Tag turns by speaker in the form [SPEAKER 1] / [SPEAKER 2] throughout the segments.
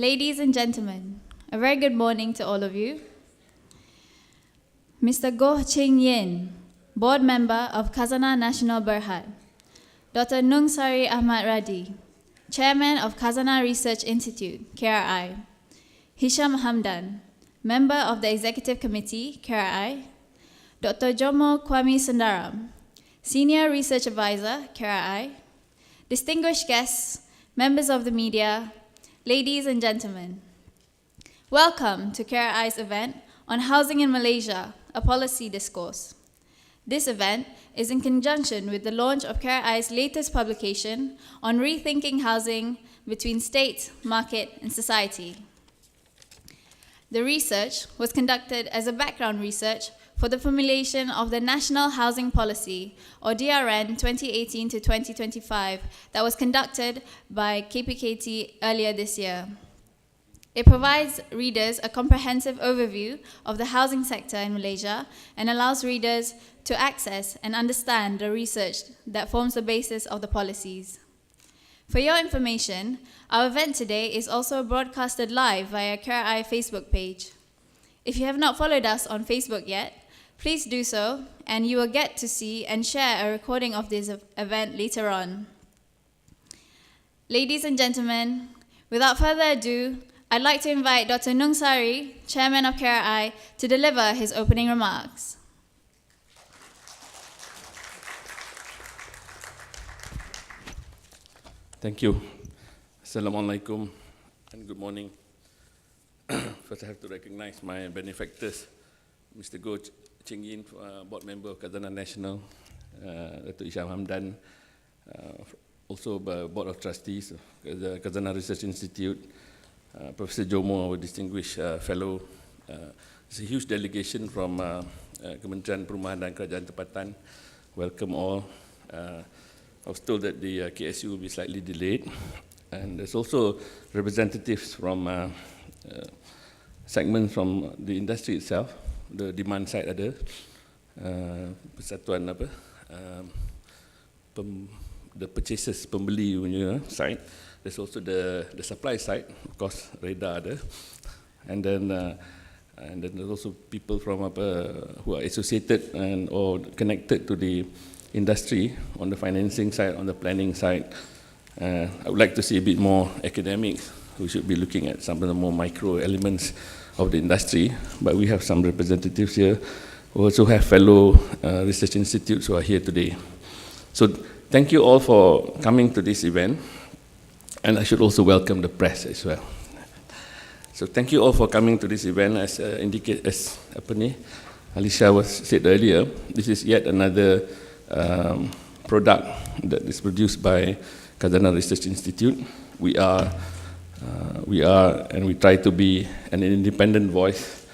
[SPEAKER 1] Ladies and gentlemen, a very good morning to all of you. Mr. Goh Ching Yen, Board Member of Khazanah National Berhad. Dr Nungsari Ahmad Radhi, Chairman of Khazanah Research Institute, KRI. Hisham Hamdan, Member of the Executive Committee, KRI. Dr Jomo Kwame Sundaram, Senior Research Advisor, KRI. Distinguished guests, members of the media, ladies and gentlemen, welcome to KRI's event on Housing in Malaysia, a Policy Discourse. This event is in conjunction with the launch of KRI's latest publication on rethinking housing between state, market, and society. The research was conducted as a background research for the formulation of the National Housing Policy, or DRN 2018 to 2025, that was conducted by KPKT earlier this year. It provides readers a comprehensive overview of the housing sector in Malaysia and allows readers to access and understand the research that forms the basis of the policies. For your information, our event today is also broadcasted live via KRI Facebook page. If you have not followed us on Facebook yet, please do so, and you will get to see and share a recording of this event later on. Ladies and gentlemen, without further ado, I'd like to invite Dr. Nungsari, Chairman of KRI, to deliver his opening remarks.
[SPEAKER 2] Thank you. Assalamualaikum and good morning. First, I have to recognize my benefactors, Mr. Goh Ching Yen, Board Member of Khazanah National, Dato Hisham Hamdan, also Board of Trustees of the Khazanah Research Institute, Professor Jomo, our distinguished fellow. It's a huge delegation from Kementerian Perumahan dan Kerajaan Tempatan. Welcome all. I was told that the KSU will be slightly delayed, and there's also representatives from segments from the industry itself, the demand side ada, persatuan apa, the purchasers, pembeli punya side. There's also the supply side, of course, REHDA ada, and then there's also people from who are associated and or connected to the industry on the financing side, on the planning side. I would like to see a bit more academics. We should be looking at some of the more micro elements of the industry, but we have some representatives here who also have fellow research institutes who are here today. So thank you all for coming to this event, and I should also welcome the press as well. So thank you all for coming to this event. As Alicia said earlier, this is yet another product that is produced by Khazanah Research Institute. We are and we try to be an independent voice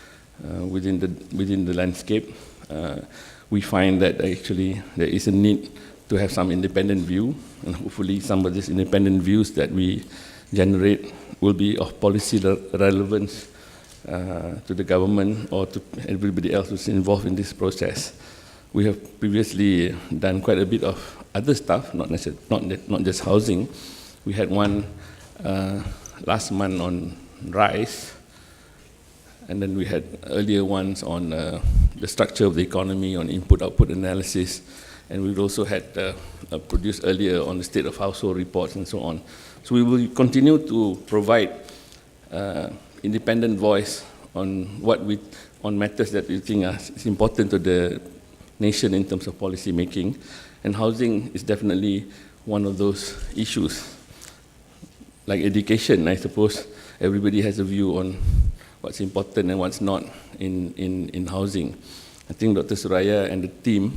[SPEAKER 2] within the landscape. We find that actually there is a need to have some independent view, and hopefully some of these independent views that we generate will be of policy relevance to the government or to everybody else who's involved in this process. We have previously done quite a bit of other stuff, not just housing. We had one last month on rice, and then we had earlier ones on the structure of the economy, on input-output analysis, and we've also had produced earlier on the state of household reports and so on. So we will continue to provide independent voice on on matters that we think are important to the nation in terms of policy making, and housing is definitely one of those issues. Like education, I suppose everybody has a view on what's important and what's not in housing. I think Dr. Suraya and the team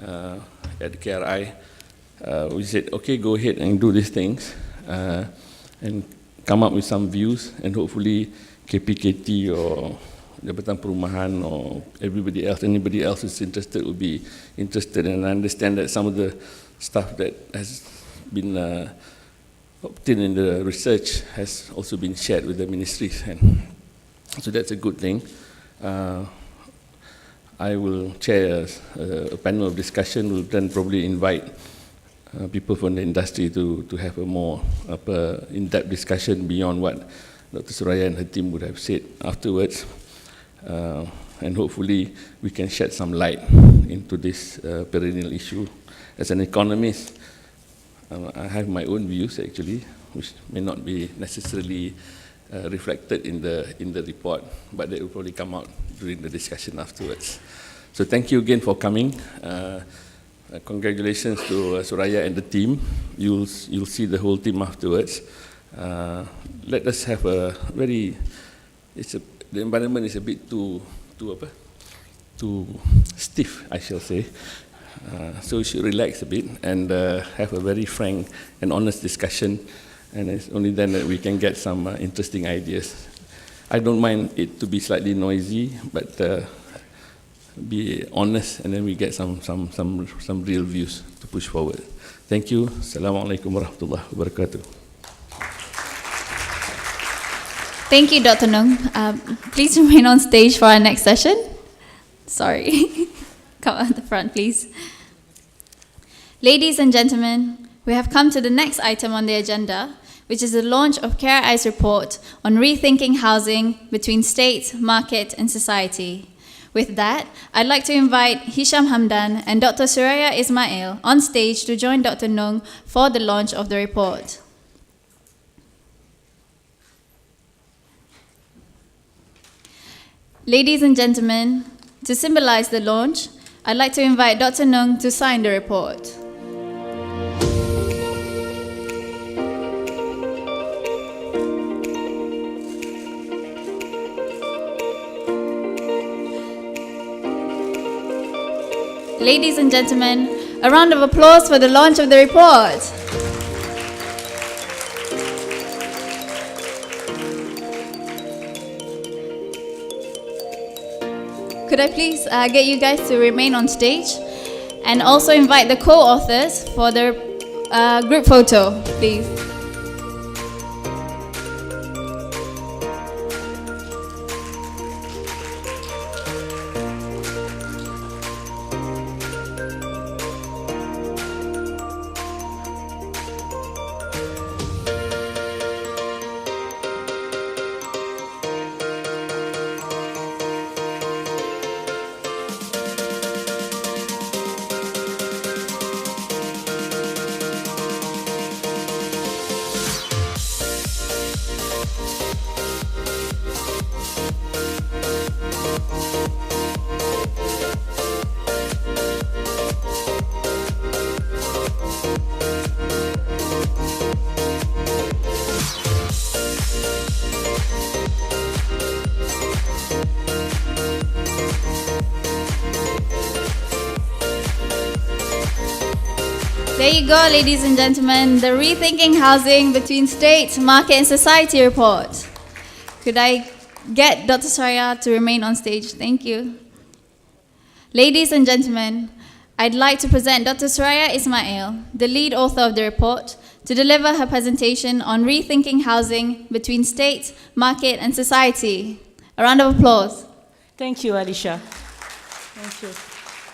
[SPEAKER 2] at the KRI, we said, okay, go ahead and do these things and come up with some views, and hopefully KPKT or Jabatan Perumahan or anybody else who's interested will be interested. And I understand that some of the stuff that has been obtained in the research has also been shared with the ministries, and so that's a good thing. I will chair a panel of discussion. We'll then probably invite people from the industry to have a more in-depth discussion beyond what Dr. Suraya and her team would have said afterwards. And hopefully we can shed some light into this perennial issue. As an economist, I have my own views actually, which may not be necessarily reflected in the report, but they will probably come out during the discussion afterwards. So thank you again for coming. Congratulations to Suraya and the team. You'll see the whole team afterwards. Let us have a very, the environment is a bit too stiff, I shall say. So we should relax a bit and have a very frank and honest discussion, and it's only then that we can get some interesting ideas. I don't mind it to be slightly noisy, but be honest, and then we get some real views to push forward. Thank you. Assalamualaikum warahmatullahi wabarakatuh.
[SPEAKER 1] Thank you, Dr. Nung. Please remain on stage for our next session. Sorry. Come at the front, please. Ladies and gentlemen, we have come to the next item on the agenda, which is the launch of KRI's report on rethinking housing between state, market, and society. With that, I'd like to invite Hisham Hamdan and Dr. Suraya Ismail on stage to join Dr. Nung for the launch of the report. Ladies and gentlemen, to symbolize the launch, I'd like to invite Dr. Nung to sign the report. Ladies and gentlemen, a round of applause for the launch of the report. Could I please get you guys to remain on stage and also invite the co-authors for their group photo, please. There you go, ladies and gentlemen, the Rethinking Housing Between State, Market and Society report. Could I get Dr. Suraya to remain on stage? Thank you. Ladies and gentlemen, I'd like to present Dr. Suraya Ismail, the lead author of the report, to deliver her presentation on rethinking housing between state, market and society. A round of applause.
[SPEAKER 3] Thank you, Alicia. Thank you.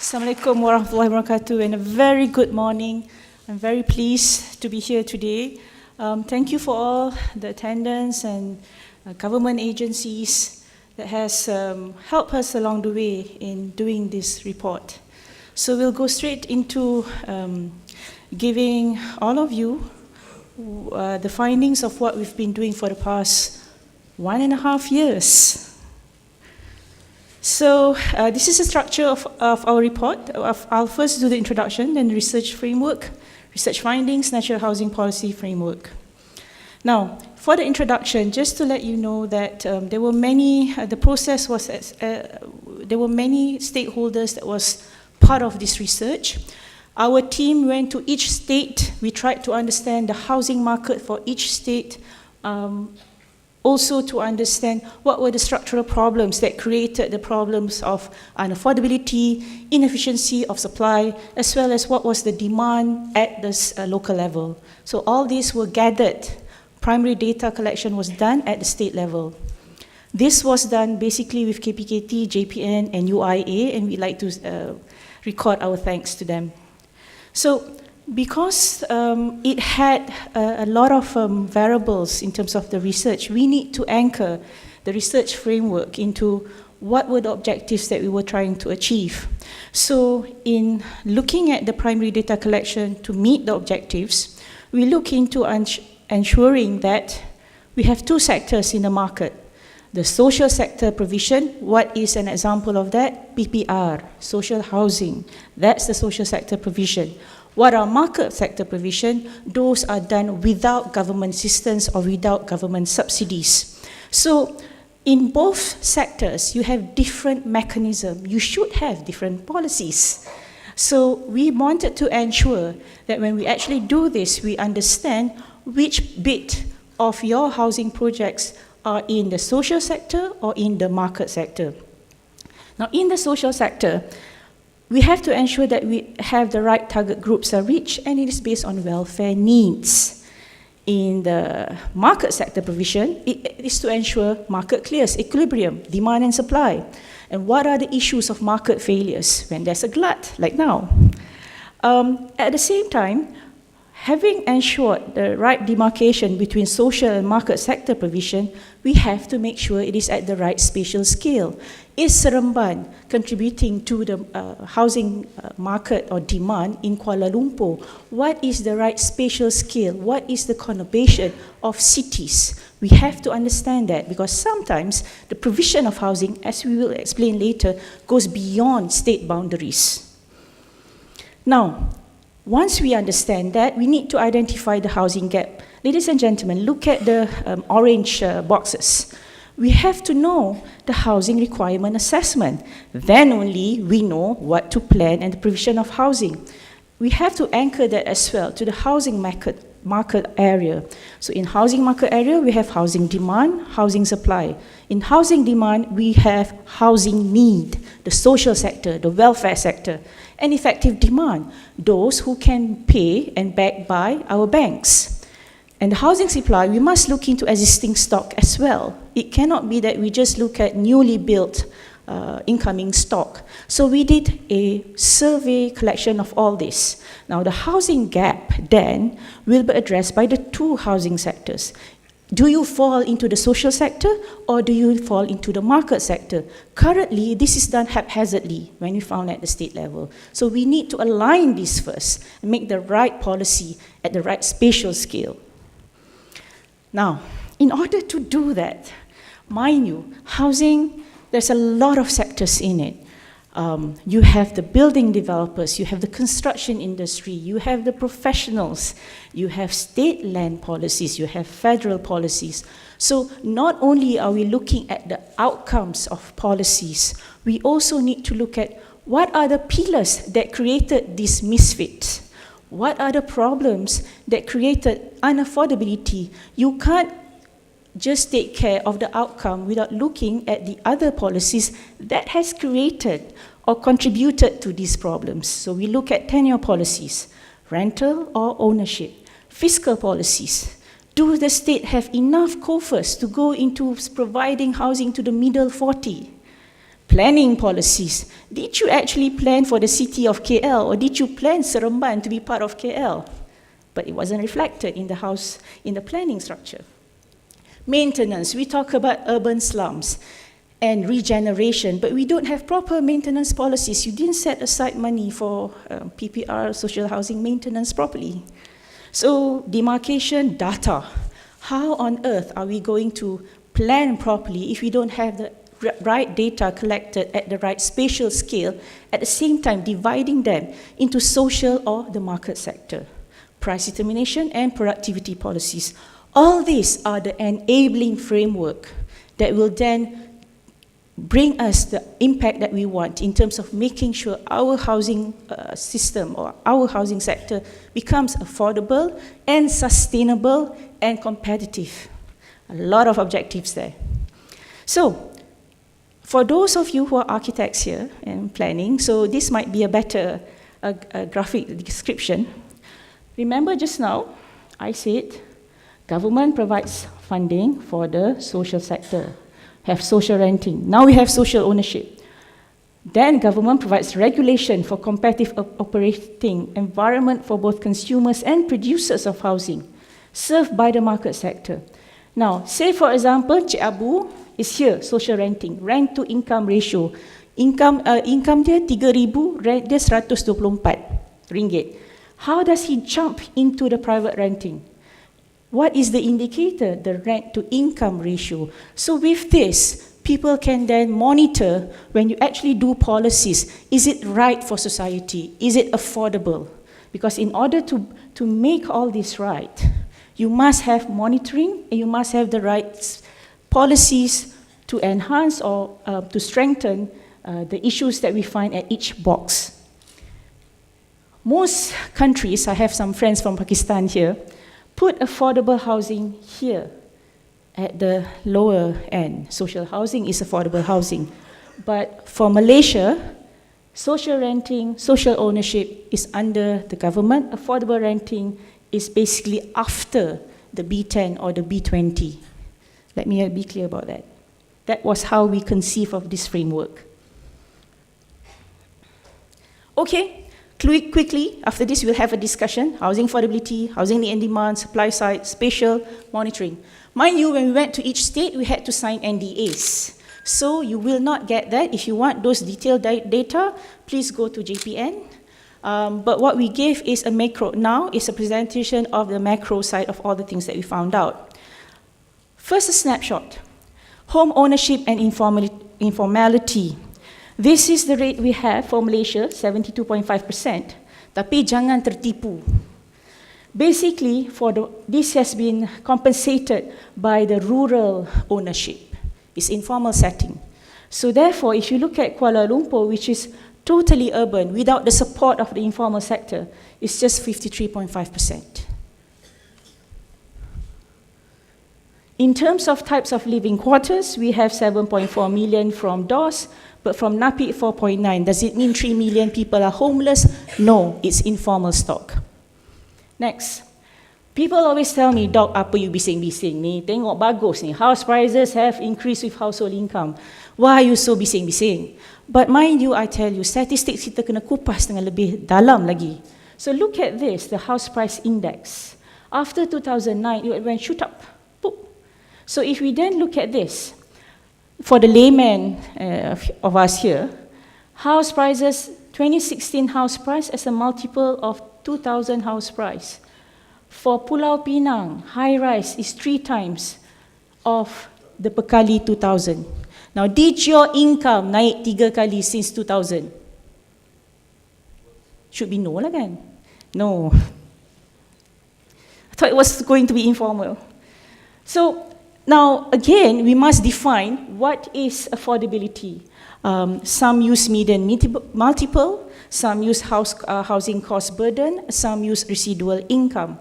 [SPEAKER 3] Assalamualaikum warahmatullahi wabarakatuh, and a very good morning. I'm very pleased to be here today. Thank you for all the attendance and government agencies that has helped us along the way in doing this report. So we'll go straight into giving all of you the findings of what we've been doing for the past 1.5 years. So this is the structure of our report. I'll first do the introduction, then research framework, research findings, national housing policy framework. Now, for the introduction, just to let you know that there were many, the process was, there were many stakeholders that was part of this research. Our team went to each state. We tried to understand the housing market for each state, also to understand what were the structural problems that created the problems of unaffordability, inefficiency of supply, as well as what was the demand at this local level. So all these were gathered. Primary data collection was done at the state level. This was done basically with KPKT, JPN, and UIA, and we'd like to record our thanks to them. So because it had a lot of variables in terms of the research, we need to anchor the research framework into what were the objectives that we were trying to achieve. So in looking at the primary data collection to meet the objectives, we look into ensuring that we have two sectors in the market. The social sector provision, what is an example of that? PPR, social housing. That's the social sector provision. What are market sector provision? Those are done without government assistance or without government subsidies. So in both sectors, you have different mechanisms. You should have different policies. So we wanted to ensure that when we actually do this, we understand which bit of your housing projects are in the social sector or in the market sector. Now, in the social sector, we have to ensure that we have the right target groups are reached, and it is based on welfare needs. In the market sector provision, it is to ensure market clears, equilibrium, demand and supply. And what are the issues of market failures when there's a glut, like now? At the same time, having ensured the right demarcation between social and market sector provision, we have to make sure it is at the right spatial scale. Is Seremban contributing to the housing market or demand in Kuala Lumpur? What is the right spatial scale? What is the conurbation of cities? We have to understand that, because sometimes the provision of housing, as we will explain later, goes beyond state boundaries. Now, once we understand that, we need to identify the housing gap. Ladies and gentlemen, look at the orange boxes. We have to know the housing requirement assessment. Then only we know what to plan and the provision of housing. We have to anchor that as well to the housing market area. So in housing market area, we have housing demand, housing supply. In housing demand, we have housing need, the social sector, the welfare sector, and effective demand, those who can pay and backed by our banks. And the housing supply, we must look into existing stock as well. It cannot be that we just look at newly built incoming stock. So we did a survey collection of all this. Now the housing gap then will be addressed by the two housing sectors. Do you fall into the social sector or do you fall into the market sector? Currently, this is done haphazardly when we found at the state level. So we need to align this first and make the right policy at the right spatial scale. Now, in order to do that, mind you, housing, there's a lot of sectors in it. You have the building developers, you have the construction industry, you have the professionals, you have state land policies, you have federal policies. So not only are we looking at the outcomes of policies, we also need to look at what are the pillars that created these misfits. What are the problems that created unaffordability? You can't just take care of the outcome without looking at the other policies that has created or contributed to these problems. So we look at tenure policies, rental or ownership, fiscal policies. Do the state have enough coffers to go into providing housing to the middle 40? Planning policies. Did you actually plan for the city of KL, or did you plan Seremban to be part of KL? But it wasn't reflected in the planning structure. Maintenance, we talk about urban slums and regeneration, but we don't have proper maintenance policies. You didn't set aside money for PPR, social housing maintenance properly. So demarcation, data. How on earth are we going to plan properly if we don't have the right data collected at the right spatial scale, at the same time dividing them into social or the market sector? Price determination and productivity policies. All these are the enabling framework that will then bring us the impact that we want in terms of making sure our housing system or our housing sector becomes affordable and sustainable and competitive. A lot of objectives there. So, for those of you who are architects here and planning, so this might be a better graphic description. Remember just now, I said, government provides funding for the social sector, have social renting. Now we have social ownership. Then government provides regulation for competitive operating environment for both consumers and producers of housing served by the market sector. Now, say for example, Cik Abu is here, social renting, rent to income ratio. Income dia 3,000, rent dia 124 ringgit. How does he jump into the private renting? What is the indicator? The rent to income ratio. So with this, people can then monitor when you actually do policies. Is it right for society? Is it affordable? Because in order to make all this right, you must have monitoring and you must have the right policies to enhance or to strengthen the issues that we find at each box. Most countries, I have some friends from Pakistan here, put affordable housing here at the lower end. Social housing is affordable housing. But for Malaysia, social renting, social ownership is under the government. Affordable renting is basically after the B10 or the B20. Let me be clear about that. That was how we conceive of this framework. Okay, quickly, after this we'll have a discussion. Housing affordability, housing need and demand, supply side, spatial, monitoring. Mind you, when we went to each state, we had to sign NDAs. So you will not get that. If you want those detailed data, please go to JPN. But what we gave is a macro. Now is a presentation of the macro side of all the things that we found out. First, a snapshot. Home ownership and informality. This is the rate we have for Malaysia, 72.5%. Tapi jangan tertipu. Basically, this has been compensated by the rural ownership. It's informal setting. So therefore, if you look at Kuala Lumpur, which is totally urban, without the support of the informal sector, it's just 53.5%. In terms of types of living quarters, we have 7.4 million from DOS, but from NAPID 4.9. Does it mean 3 million people are homeless? No, it's informal stock. Next. People always tell me, Doc, apa you bising-bising ni? Tengok bagus ni. House prices have increased with household income. Why are you so bising-bising? But mind you, I tell you, statistics kita kena kupas dengan lebih dalam lagi. So look at this, the house price index. After 2009, it went shoot up. Boop. So if we then look at this, for the layman of us here, house prices, 2016 house price as a multiple of 2,000 house price. For Pulau Pinang, high rise is 3 times of the Pekali 2,000. Now, did your income naik 3 kali since 2000? Should be no lah kan? No. I thought it was going to be informal. So, now again, we must define what is affordability. Some use median multiple, some use housing cost burden, some use residual income.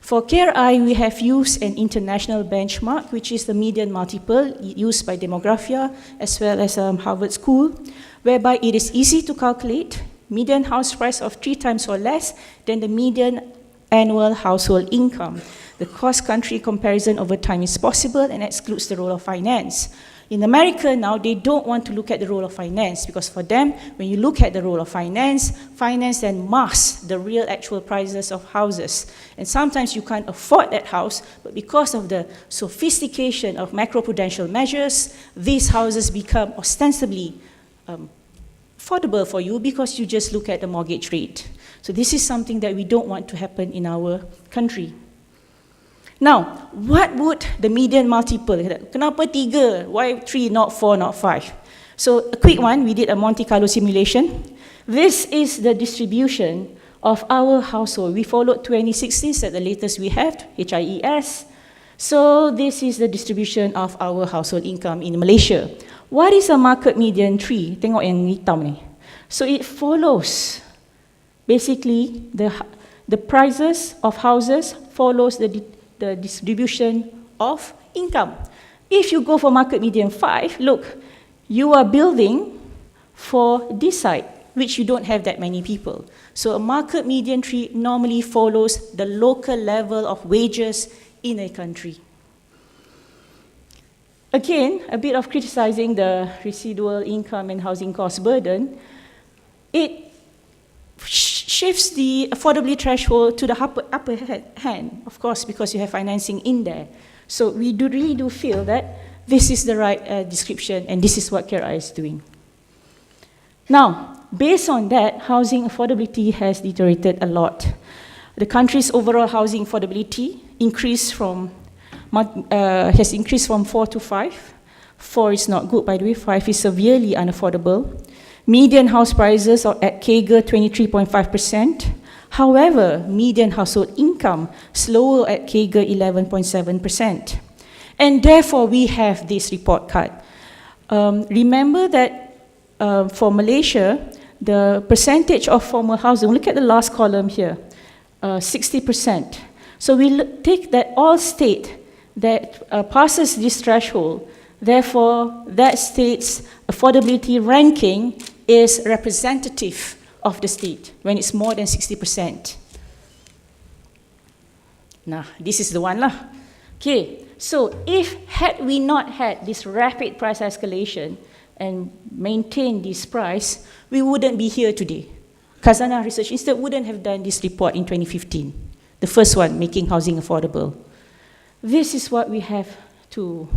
[SPEAKER 3] For KRI, we have used an international benchmark, which is the median multiple used by Demographia as well as Harvard School, whereby it is easy to calculate median house price of 3 times or less than the median annual household income. The cost-country comparison over time is possible and excludes the role of finance. In America now, they don't want to look at the role of finance because for them, when you look at the role of finance, finance then masks the real actual prices of houses. And sometimes you can't afford that house, but because of the sophistication of macroprudential measures, these houses become ostensibly affordable for you because you just look at the mortgage rate. So this is something that we don't want to happen in our country. Now, what would the median multiple? Kenapa 3? Why 3, not 4, not 5? So a quick one, we did a Monte Carlo simulation. This is the distribution of our household. We followed 2016, that's the latest we have, HIES. So this is the distribution of our household income in Malaysia. What is a market median tree? Tengok yang hitam ni. So it follows, basically, the prices of houses follows the distribution of income. If you go for market median 5, look, you are building for this side, which you don't have that many people. So a market median tree normally follows the local level of wages in a country. Again, a bit of criticizing the residual income and housing cost burden. It shifts the affordability threshold to the upper hand, of course, because you have financing in there. So we really do feel that this is the right description, and this is what KRI is doing. Now, based on that, housing affordability has deteriorated a lot. The country's overall housing affordability has increased from 4 to 5. 4 is not good, by the way. 5 is severely unaffordable. Median house prices are at CAGR 23.5%. However, median household income slower at CAGR 11.7%. And therefore, we have this report card. Remember that for Malaysia, the percentage of formal housing, look at the last column here, 60%. So we take that all state that passes this threshold, therefore that state's affordability ranking is representative of the state when it's more than 60%. Now, this is the one lah. Okay, so had we not had this rapid price escalation and maintained this price, we wouldn't be here today. Khazanah Research Institute wouldn't have done this report in 2015, the first one, making housing affordable. This is what we have to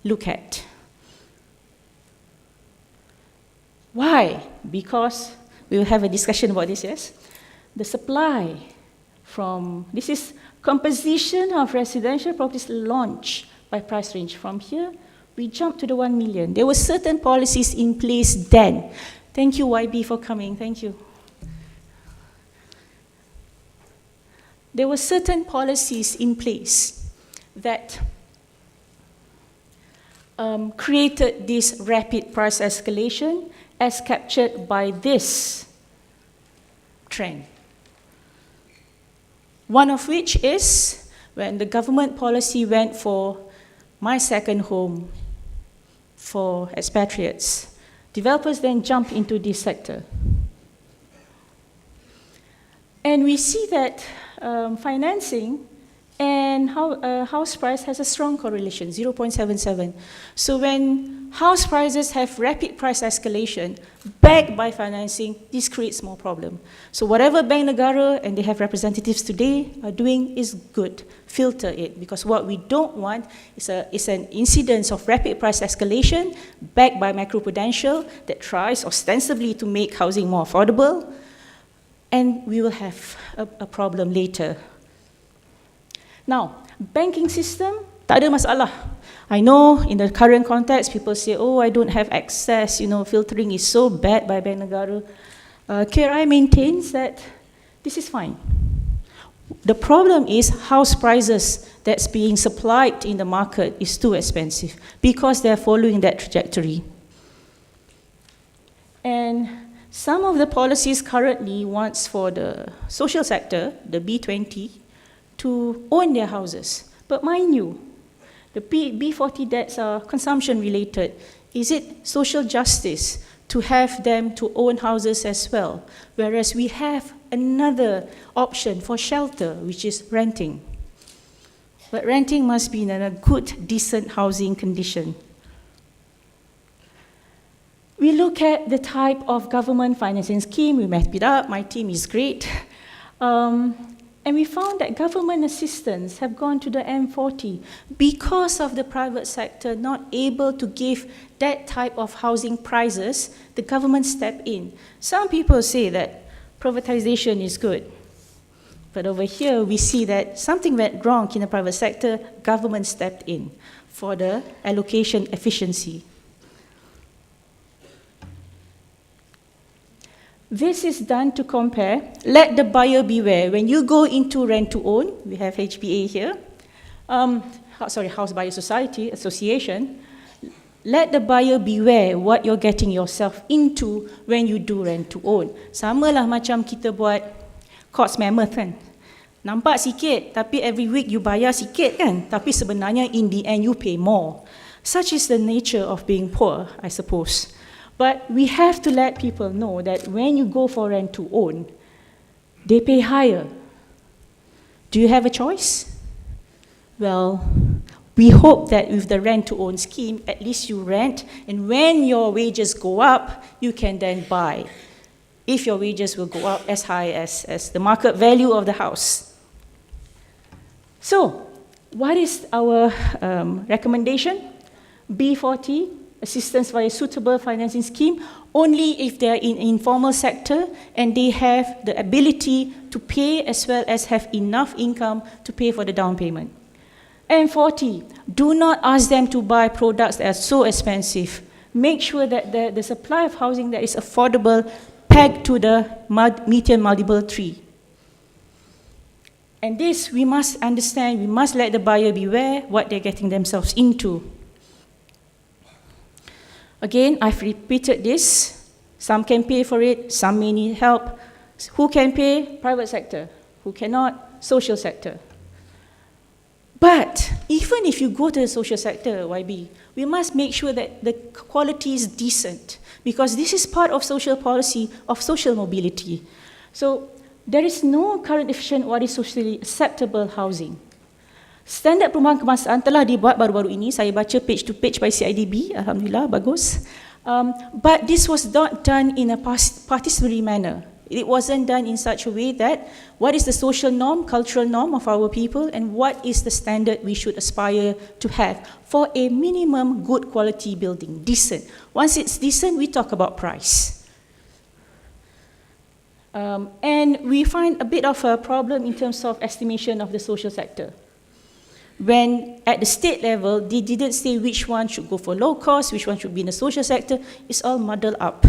[SPEAKER 3] look at. Why? Because we will have a discussion about this, yes? The supply this is composition of residential properties launched by price range. From here, we jump to the 1 million. There were certain policies in place then. Thank you, YB, for coming. Thank you. There were certain policies in place that created this rapid price escalation as captured by this trend. One of which is when the government policy went for my second home for expatriates. Developers then jump into this sector. And we see that financing and house price has a strong correlation, 0.77. So when house prices have rapid price escalation backed by financing, this creates more problem. So whatever Bank Negara, and they have representatives today, are doing is good. Filter it, because what we don't want is an incidence of rapid price escalation backed by macroprudential that tries ostensibly to make housing more affordable, and we will have a problem later. Now, banking system, tak ada masalah. I know in the current context, people say, oh, I don't have access, filtering is so bad by Bank Negara. KRI maintains that this is fine. The problem is house prices that's being supplied in the market is too expensive because they're following that trajectory. And some of the policies currently wants for the social sector, the B20, to own their houses. But mind you, the B40 debts are consumption related. Is it social justice to have them to own houses as well? Whereas we have another option for shelter, which is renting. But renting must be in a good, decent housing condition. We look at the type of government financing scheme. We mapped it up. My team is great. And we found that government assistance have gone to the M40 because of the private sector not able to give that type of housing prices. The government stepped in. Some people say that privatization is good. But over here, we see that something went wrong in the private sector. Government stepped in for the allocation efficiency. This is done to compare. Let the buyer beware. When you go into rent to own, we have HBA here, House Buyer Society Association. Let the buyer beware what you're getting yourself into when you do rent to own. Sama lah macam kita buat cost mammoth kan. Nampak sikit, tapi every week you bayar sikit kan. Tapi sebenarnya in the end you pay more. Such is the nature of being poor, I suppose. But we have to let people know that when you go for rent to own, they pay higher. Do you have a choice? Well, we hope that with the rent-to-own scheme, at least you rent, and when your wages go up, you can then buy, if your wages will go up as high as the market value of the house. So, what is our recommendation? B40, assistance via suitable financing scheme, only if they are in informal sector and they have the ability to pay as well as have enough income to pay for the down payment. And 40, do not ask them to buy products that are so expensive. Make sure that the supply of housing that is affordable pegged to the median multiple 3. And this we must understand, we must let the buyer beware what they're getting themselves into. Again, I've repeated this. Some can pay for it, some may need help. Who can pay? Private sector. Who cannot? Social sector. But even if you go to the social sector, YB, we must make sure that the quality is decent, because this is part of social policy, of social mobility. So there is no current efficient what is socially acceptable housing. Standard perumahan kebangsaan telah dibuat baru-baru ini, saya baca page to page by CIDB, Alhamdulillah, bagus. But this was not done in a participatory manner. It wasn't done in such a way that what is the social norm, cultural norm of our people, and what is the standard we should aspire to have for a minimum good quality building, decent. Once it's decent, we talk about price. And we find a bit of a problem in terms of estimation of the social sector. When at the state level, they didn't say which one should go for low cost, which one should be in the social sector, it's all muddled up.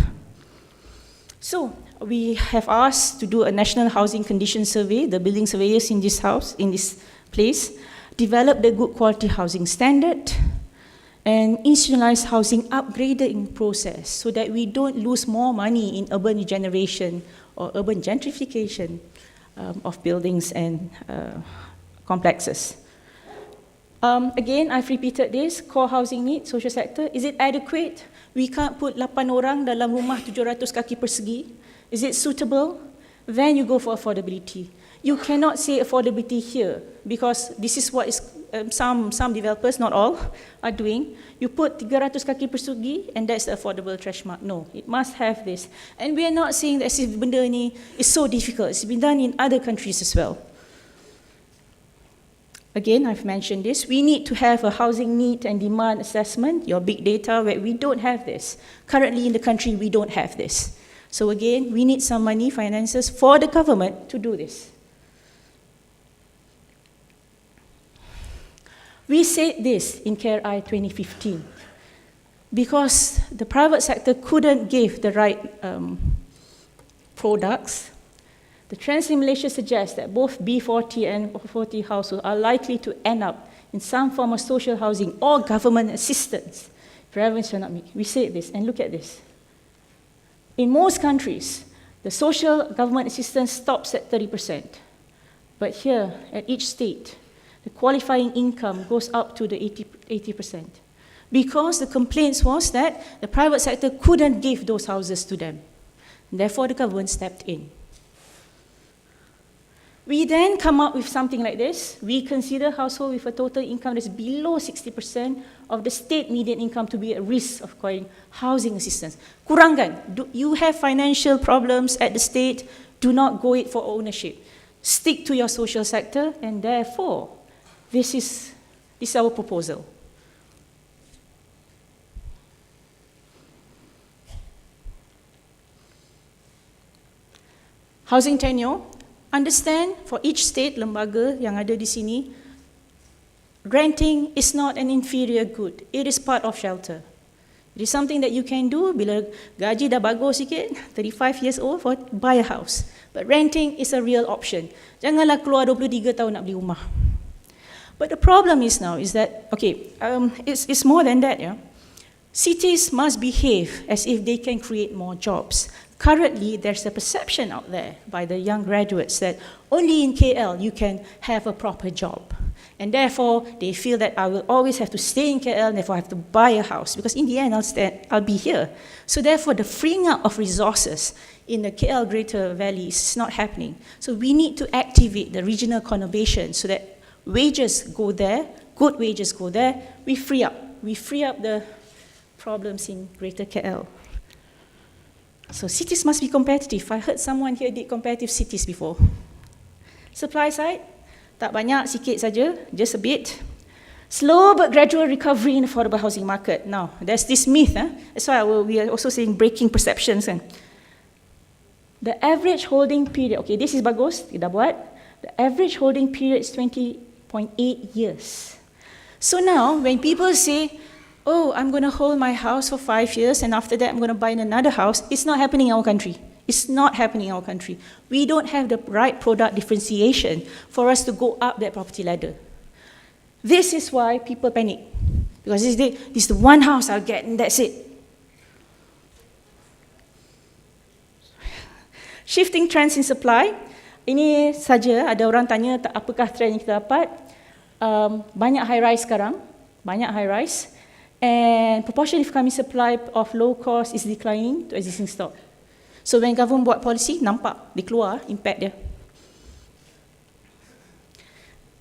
[SPEAKER 3] So, we have asked to do a national housing condition survey, the building surveyors in this house, in this place, develop the good quality housing standard, and institutionalize housing upgrading process so that we don't lose more money in urban regeneration or urban gentrification of buildings and complexes. Again, I've repeated this, core housing need, social sector, is it adequate? We can't put 8 orang dalam rumah 700 kaki persegi. Is it suitable? Then you go for affordability. You cannot say affordability here, because this is what is, some developers, not all, are doing. You put 300 kaki persegi and that's the affordable threshold. No, it must have this. And we are not saying that if benda ni is so difficult. It's been done in other countries as well. Again, I've mentioned this. We need to have a housing need and demand assessment, your big data, where we don't have this. Currently in the country, we don't have this. So again, we need some money, finances for the government to do this. We said this in KRI 2015 because the private sector couldn't give the right products. The trends in Malaysia suggest that both B40 and 40 households are likely to end up in some form of social housing or government assistance. Reverends shall not meet. We say this, and look at this. In most countries, the social government assistance stops at 30%. But here, at each state, the qualifying income goes up to the 80%. Because the complaints was that the private sector couldn't give those houses to them. Therefore, the government stepped in. We then come up with something like this. We consider household with a total income that is below 60% of the state median income to be at risk of acquiring housing assistance. Kurangkan. Do you have financial problems at the state? Do not go it for ownership. Stick to your social sector, and therefore, this is our proposal. Housing tenure. Understand, for each state, lembaga yang ada di sini, renting is not an inferior good. It is part of shelter. It is something that you can do bila gaji dah bagus sikit, 35 years old, for buy a house. But renting is a real option. Janganlah keluar 23 tahun nak beli rumah. But the problem is now is that, okay, it's more than that, yeah. Cities must behave as if they can create more jobs. Currently, there's a perception out there by the young graduates that only in KL you can have a proper job. And therefore, they feel that I will always have to stay in KL, and therefore I have to buy a house, because in the end, I'll be here. So therefore, the freeing up of resources in the KL Greater Valley is not happening. So we need to activate the regional conurbation so that wages go there, good wages go there, we free up the problems in Greater KL. So cities must be competitive. I heard someone here did competitive cities before. Supply side, tak banyak, sikit saja, just a bit. Slow but gradual recovery in affordable housing market. Now, there's this myth. That's why we are also saying breaking perceptions. The average holding period, okay, this is bagus, kita buat. The average holding period is 20.8 years. So now, when people say, oh, I'm going to hold my house for 5 years and after that I'm going to buy another house, it's not happening in our country. It's not happening in our country. We don't have the right product differentiation for us to go up that property ladder. This is why people panic. Because this is the one house I'll get and that's it. Shifting trends in supply. Ini saja, ada orang tanya apakah trend yang kita dapat. Banyak high-rise sekarang. Banyak high-rise. And proportion of coming supply of low cost is declining to existing stock. So when government buat policy, nampak, dia keluar impact dia.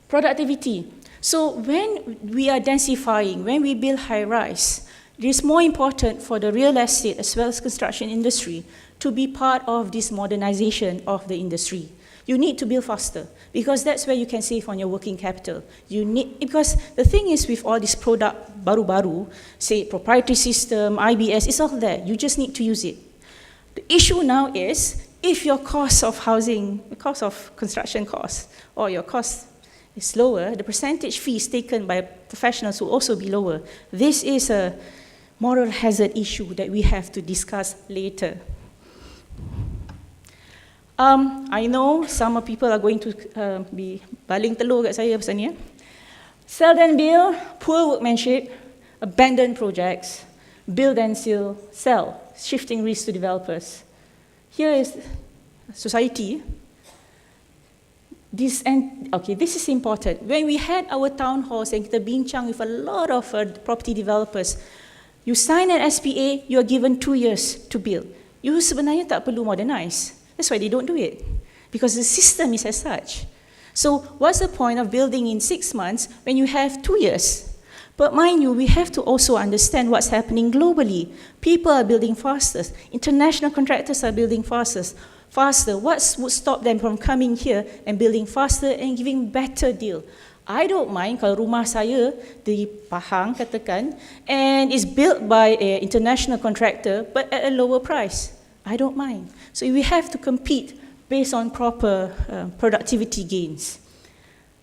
[SPEAKER 3] Productivity. So when we are densifying, when we build high-rise, it is more important for the real estate as well as construction industry to be part of this modernization of the industry. You need to build faster because that's where you can save on your working capital. Because the thing is with all this product baru-baru, say proprietary system, IBS, it's all there. You just need to use it. The issue now is if your cost of housing, the cost of construction costs, or your cost is lower, the percentage fees taken by professionals will also be lower. This is a moral hazard issue that we have to discuss later. I know some people are going to be baling telur kat saya pasal ni. Sell and build, poor workmanship, abandoned projects, build and sell, shifting risk to developers. Here is society. This is important. When we had our town halls and kita bincang with a lot of property developers, you sign an SPA, you are given 2 years to build. You sebenarnya tak perlu modernize. That's why they don't do it, because the system is as such. So what's the point of building in 6 months when you have 2 years? But mind you, we have to also understand what's happening globally. People are building faster. International contractors are building faster. What would stop them from coming here and building faster and giving better deal? I don't mind kalau rumah saya di Pahang katakan and is built by an international contractor but at a lower price. I don't mind. So we have to compete based on proper productivity gains.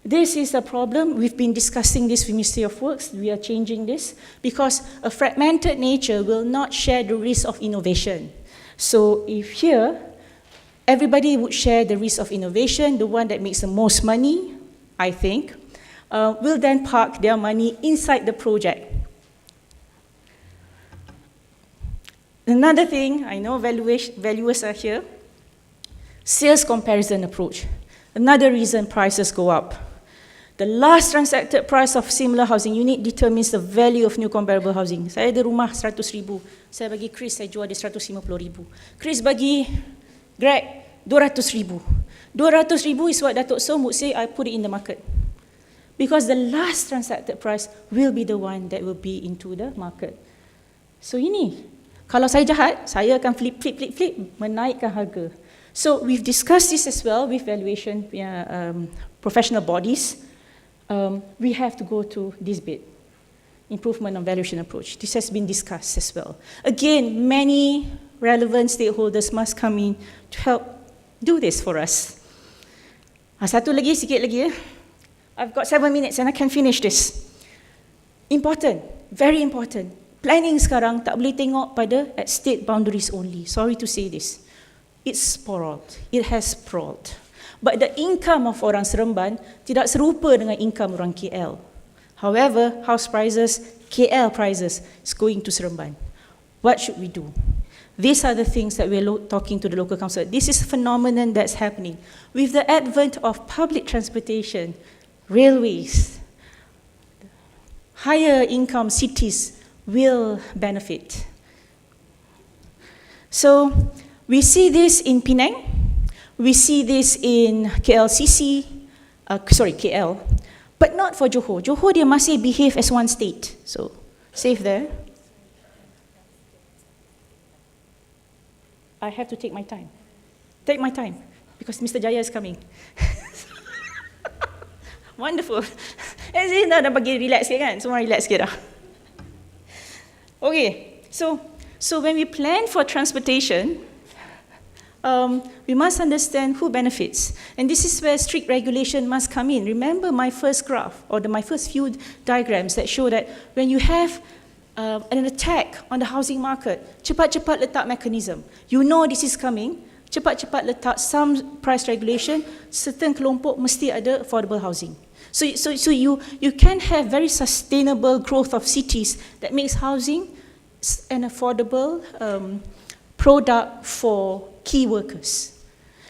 [SPEAKER 3] This is a problem. We've been discussing this with Ministry of Works. We are changing this because a fragmented nature will not share the risk of innovation. So if here, everybody would share the risk of innovation, the one that makes the most money, I think, will then park their money inside the project. Another thing, I know valuers are here, sales comparison approach. Another reason prices go up. The last transacted price of similar housing unit determines the value of new comparable housing. Saya ada rumah 100,000, saya bagi Chris, saya jual dia 150,000. Chris bagi Greg 200,000. 200,000 is what Dato Soam would say, I put it in the market. Because the last transacted price will be the one that will be into the market. So ini, kalau saya jahat, saya akan flip, menaikkan harga. So we've discussed this as well with valuation professional bodies. We have to go to this bit, improvement on valuation approach. This has been discussed as well. Again, many relevant stakeholders must come in to help do this for us. Satu lagi, sikit lagi. I've got 7 minutes and I can finish this. Important, very important. Planning sekarang tak boleh tengok pada at state boundaries only. Sorry to say this. It's sprawled. It has sprawled. But the income of orang Seremban tidak serupa dengan income orang KL. However, house prices, KL prices is going to Seremban. What should we do? These are the things that we're talking to the local council. This is a phenomenon that's happening. With the advent of public transportation, railways, higher income cities will benefit. So we see this in Penang, we see this in KL, But not for Johor. Johor, dia masih behave as one state. So, safe there. I have to take my time. Take my time, because Mr. Jaya is coming. Wonderful. Dah bagi relax sikit kan? Semua relax sikit dah. Okay, so when we plan for transportation, we must understand who benefits. And this is where strict regulation must come in. Remember my first graph, or my first few diagrams that show that when you have an attack on the housing market, cepat-cepat letak mechanism. You know this is coming, cepat-cepat letak some price regulation, certain kelompok mesti ada affordable housing. So you can have very sustainable growth of cities that makes housing an affordable product for key workers.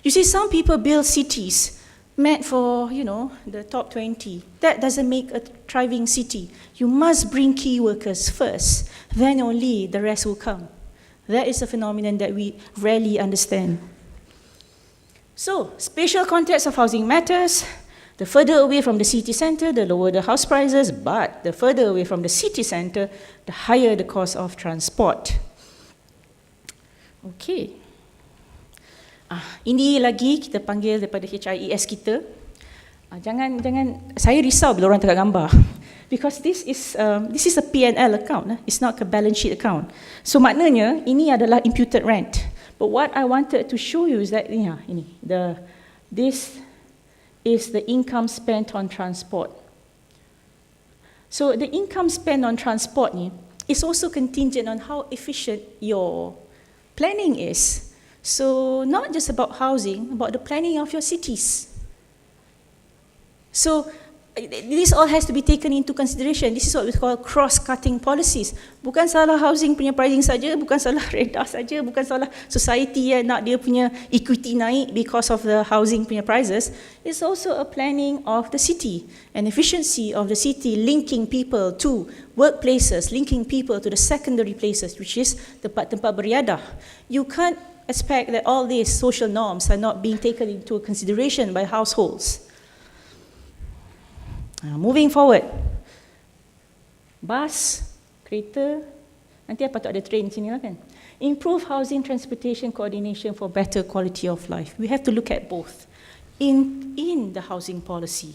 [SPEAKER 3] You see, some people build cities meant for, the top 20. That doesn't make a thriving city. You must bring key workers first, then only the rest will come. That is a phenomenon that we rarely understand. So, spatial context of housing matters. The further away from the city centre, the lower the house prices, but the further away from the city centre, the higher the cost of transport. Okay. Ini lagi kita panggil daripada HIES kita. Jangan saya risau bila orang tengok gambar. Because this is a P&L account, it's not a balance sheet account. So maknanya ini adalah imputed rent. But what I wanted to show you is that this is the income spent on transport. So the income spent on transport ni is also contingent on how efficient your planning is. So not just about housing, about the planning of your cities. So this all has to be taken into consideration. This is what we call cross-cutting policies. Bukan salah housing punya pricing saja, bukan salah REHDA saja, bukan salah society yang nak dia punya equity naik because of the housing punya prices. It's also a planning of the city, an efficiency of the city linking people to workplaces, linking people to the secondary places, which is tempat-tempat beriadah. You can't expect that all these social norms are not being taken into consideration by households. Moving forward, bus, kereta, nanti apa tu ada train sini lah kan. Improve housing transportation coordination for better quality of life. We have to look at both in the housing policy.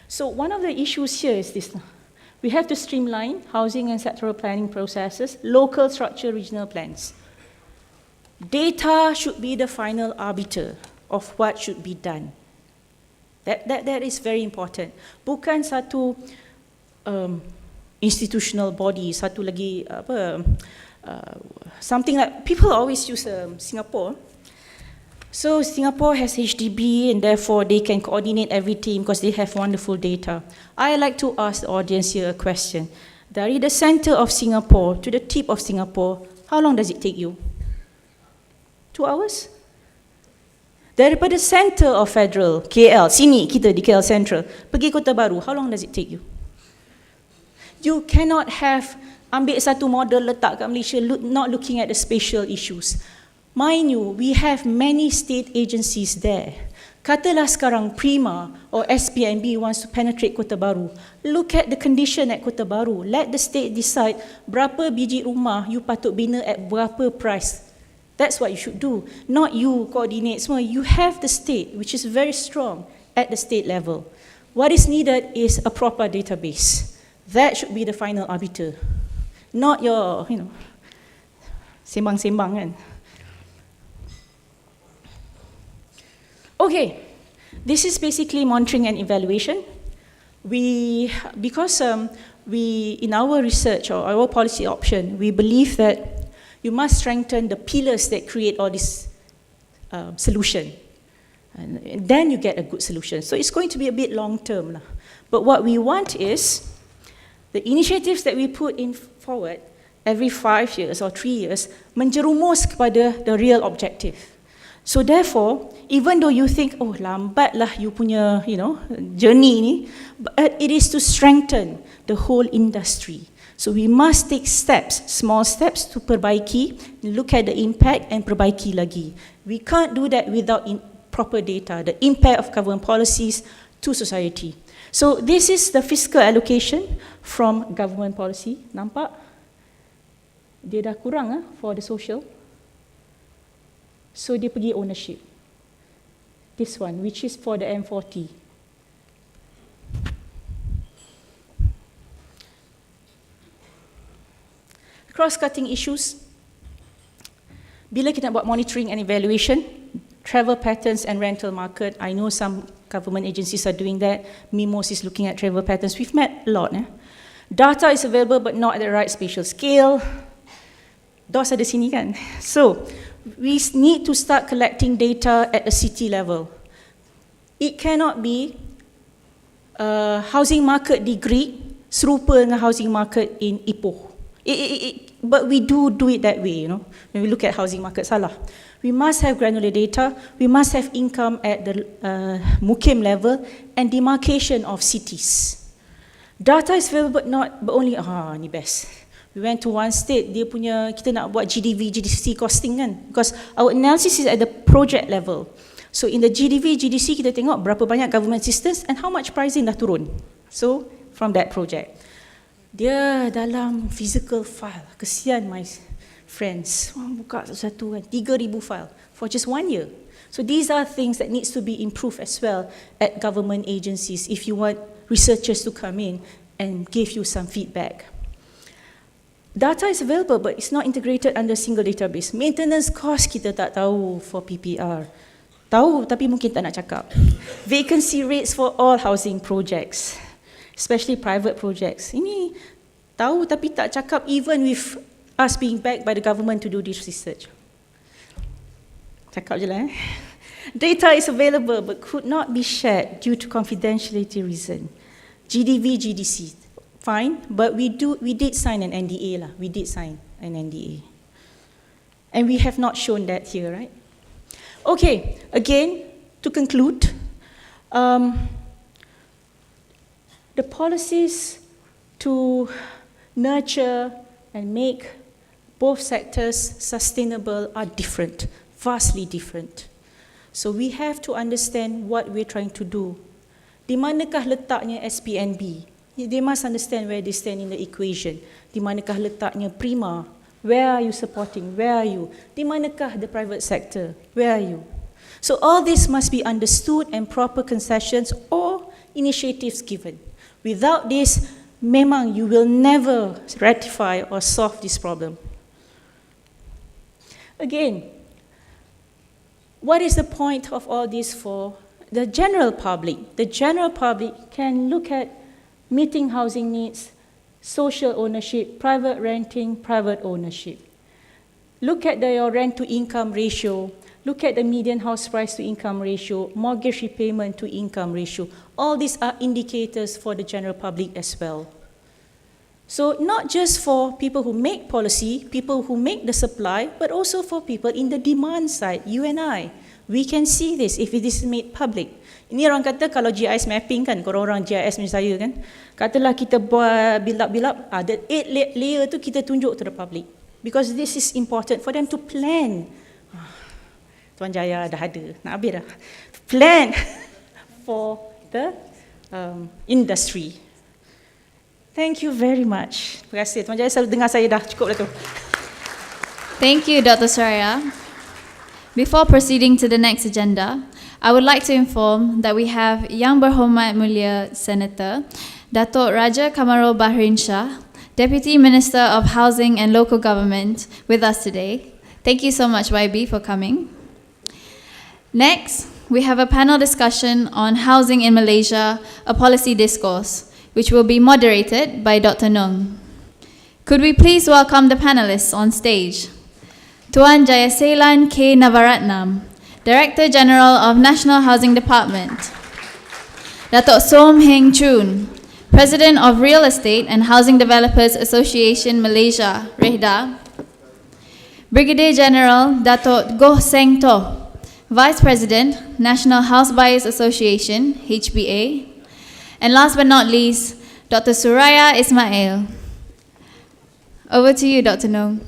[SPEAKER 3] So one of the issues here is this. We have to streamline housing and sectoral planning processes, local structure, regional plans. Data should be the final arbiter of what should be done. That is very important. Bukan satu institutional body, satu lagi something like people always use Singapore. So Singapore has HDB and therefore they can coordinate everything because they have wonderful data. I like to ask the audience here a question. Dari the center of Singapore to the tip of Singapore, how long does it take you? 2 hours? Daripada center of federal, KL, sini kita di KL Central, pergi Kota Baru, how long does it take you? You cannot have, ambil satu model letak kat Malaysia, not looking at the spatial issues. Mind you, we have many state agencies there. Katalah sekarang Prima or SPNB wants to penetrate Kota Baru. Look at the condition at Kota Baru. Let the state decide berapa biji rumah you patut bina at berapa price. That's what you should do, not you coordinate semua. You have the state, which is very strong at the state level. What is needed is a proper database. That should be the final arbiter, not your, sembang-sembang kan. Okay, this is basically monitoring and evaluation. Because in our research or our policy option, we believe that you must strengthen the pillars that create all this solution. And then you get a good solution. So it's going to be a bit long term. But what we want is the initiatives that we put in forward every 5 years or 3 years menjerumus kepada the real objective. So therefore, even though you think, oh lambatlah you punya, journey ni, but it is to strengthen the whole industry. So we must take steps, small steps to perbaiki, look at the impact and perbaiki lagi. We can't do that without proper data, the impact of government policies to society. So this is the fiscal allocation from government policy. Nampak? Dia dah kurang for the social. So dia pergi ownership. This one, which is for the M40. Cross-cutting issues. Bila kita nak buat monitoring and evaluation, travel patterns and rental market, I know some government agencies are doing that. MIMOS is looking at travel patterns. We've met a lot. Data is available but not at the right spatial scale. DOS ada sini kan? So, we need to start collecting data at the city level. It cannot be housing market di Brig serupa dengan housing market in Ipoh. But we do it that way, when we look at housing market, salah. We must have granular data, we must have income at the mukim level and demarcation of cities. Data is available but only, ni best. We went to one state, kita nak buat GDV, GDC costing kan, because our analysis is at the project level. So in the GDV, GDC kita tengok berapa banyak government assistance and how much pricing dah turun. So from that project. Dia dalam physical file, kesian my friends. Buka satu kan, 3,000 file for just 1 year. So these are things that needs to be improved as well at government agencies if you want researchers to come in and give you some feedback. Data is available but it's not integrated under single database. Maintenance cost kita tak tahu for PPR. Tahu tapi mungkin tak nak cakap. Vacancy rates for all housing projects, especially private projects. Ini tahu tapi tak cakap even with us being backed by the government to do this research. Cakap je lah. Data is available but could not be shared due to confidentiality reason. GDV, GDC, fine, but we did sign an NDA lah. We did sign an NDA. And we have not shown that here, right? Okay, again, to conclude, the policies to nurture and make both sectors sustainable are different, vastly different. So we have to understand what we're trying to do. Di manakah letaknya SPNB? They must understand where they stand in the equation. Di manakah letaknya Prima? Where are you supporting? Where are you? Di manakah the private sector? Where are you? So all this must be understood and proper concessions or initiatives given. Without this, memang you will never rectify or solve this problem. Again, what is the point of all this for the general public? The general public can look at meeting housing needs, social ownership, private renting, private ownership. Look at your rent to income ratio, look at the median house price to income ratio, mortgage repayment to income ratio. All these are indicators for the general public as well. So not just for people who make policy, people who make the supply, but also for people in the demand side, you and I. We can see this if it is made public. Ini orang kata kalau GIS mapping kan, korang-orang GIS macam saya kan, katalah kita buat build up, the 8 layer tu kita tunjuk to the public. Because this is important for them to plan. Tuan Jaya dah ada, nak habis dah. Plan for the industry. Thank you very much. Terima kasih. Tuan Jaya selalu dengar saya dah, cukup dah tu.
[SPEAKER 1] Thank you, Dr. Suraya. Before proceeding to the next agenda, I would like to inform that we have Yang Berhormat Mulia Senator Datuk Raja Kamarul Bahrin Shah, Deputy Minister of Housing and Local Government, with us today. Thank you so much, YB, for coming. Next, we have a panel discussion on housing in Malaysia, a policy discourse, which will be moderated by Dr. Nung. Could we please welcome the panelists on stage? Tuan Jayaselan K. Navaratnam, Director General of National Housing Department. Dato Soam Heng Choon, President of Real Estate and Housing Developers Association Malaysia, REHDA. Brigadier General Dato Seng, Vice President, National House Buyers Association, HBA. And last but not least, Dr Suraya Ismail. Over to you, Dr. Nung.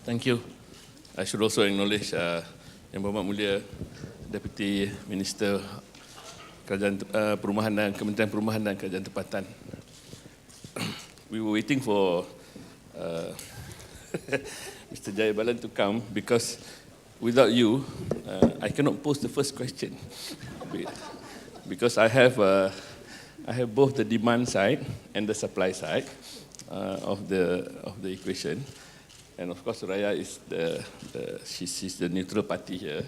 [SPEAKER 2] Thank you. I should also acknowledge Yang Berhormat Mulia Deputy Minister Kerajaan Perumahan dan Kementerian Perumahan dan Kerajaan Tempatan. We were waiting for Mr. Jayaselan to come because without you, I cannot pose the first question because I have both the demand side and the supply side of the equation. And of course, Suraya is she's the neutral party here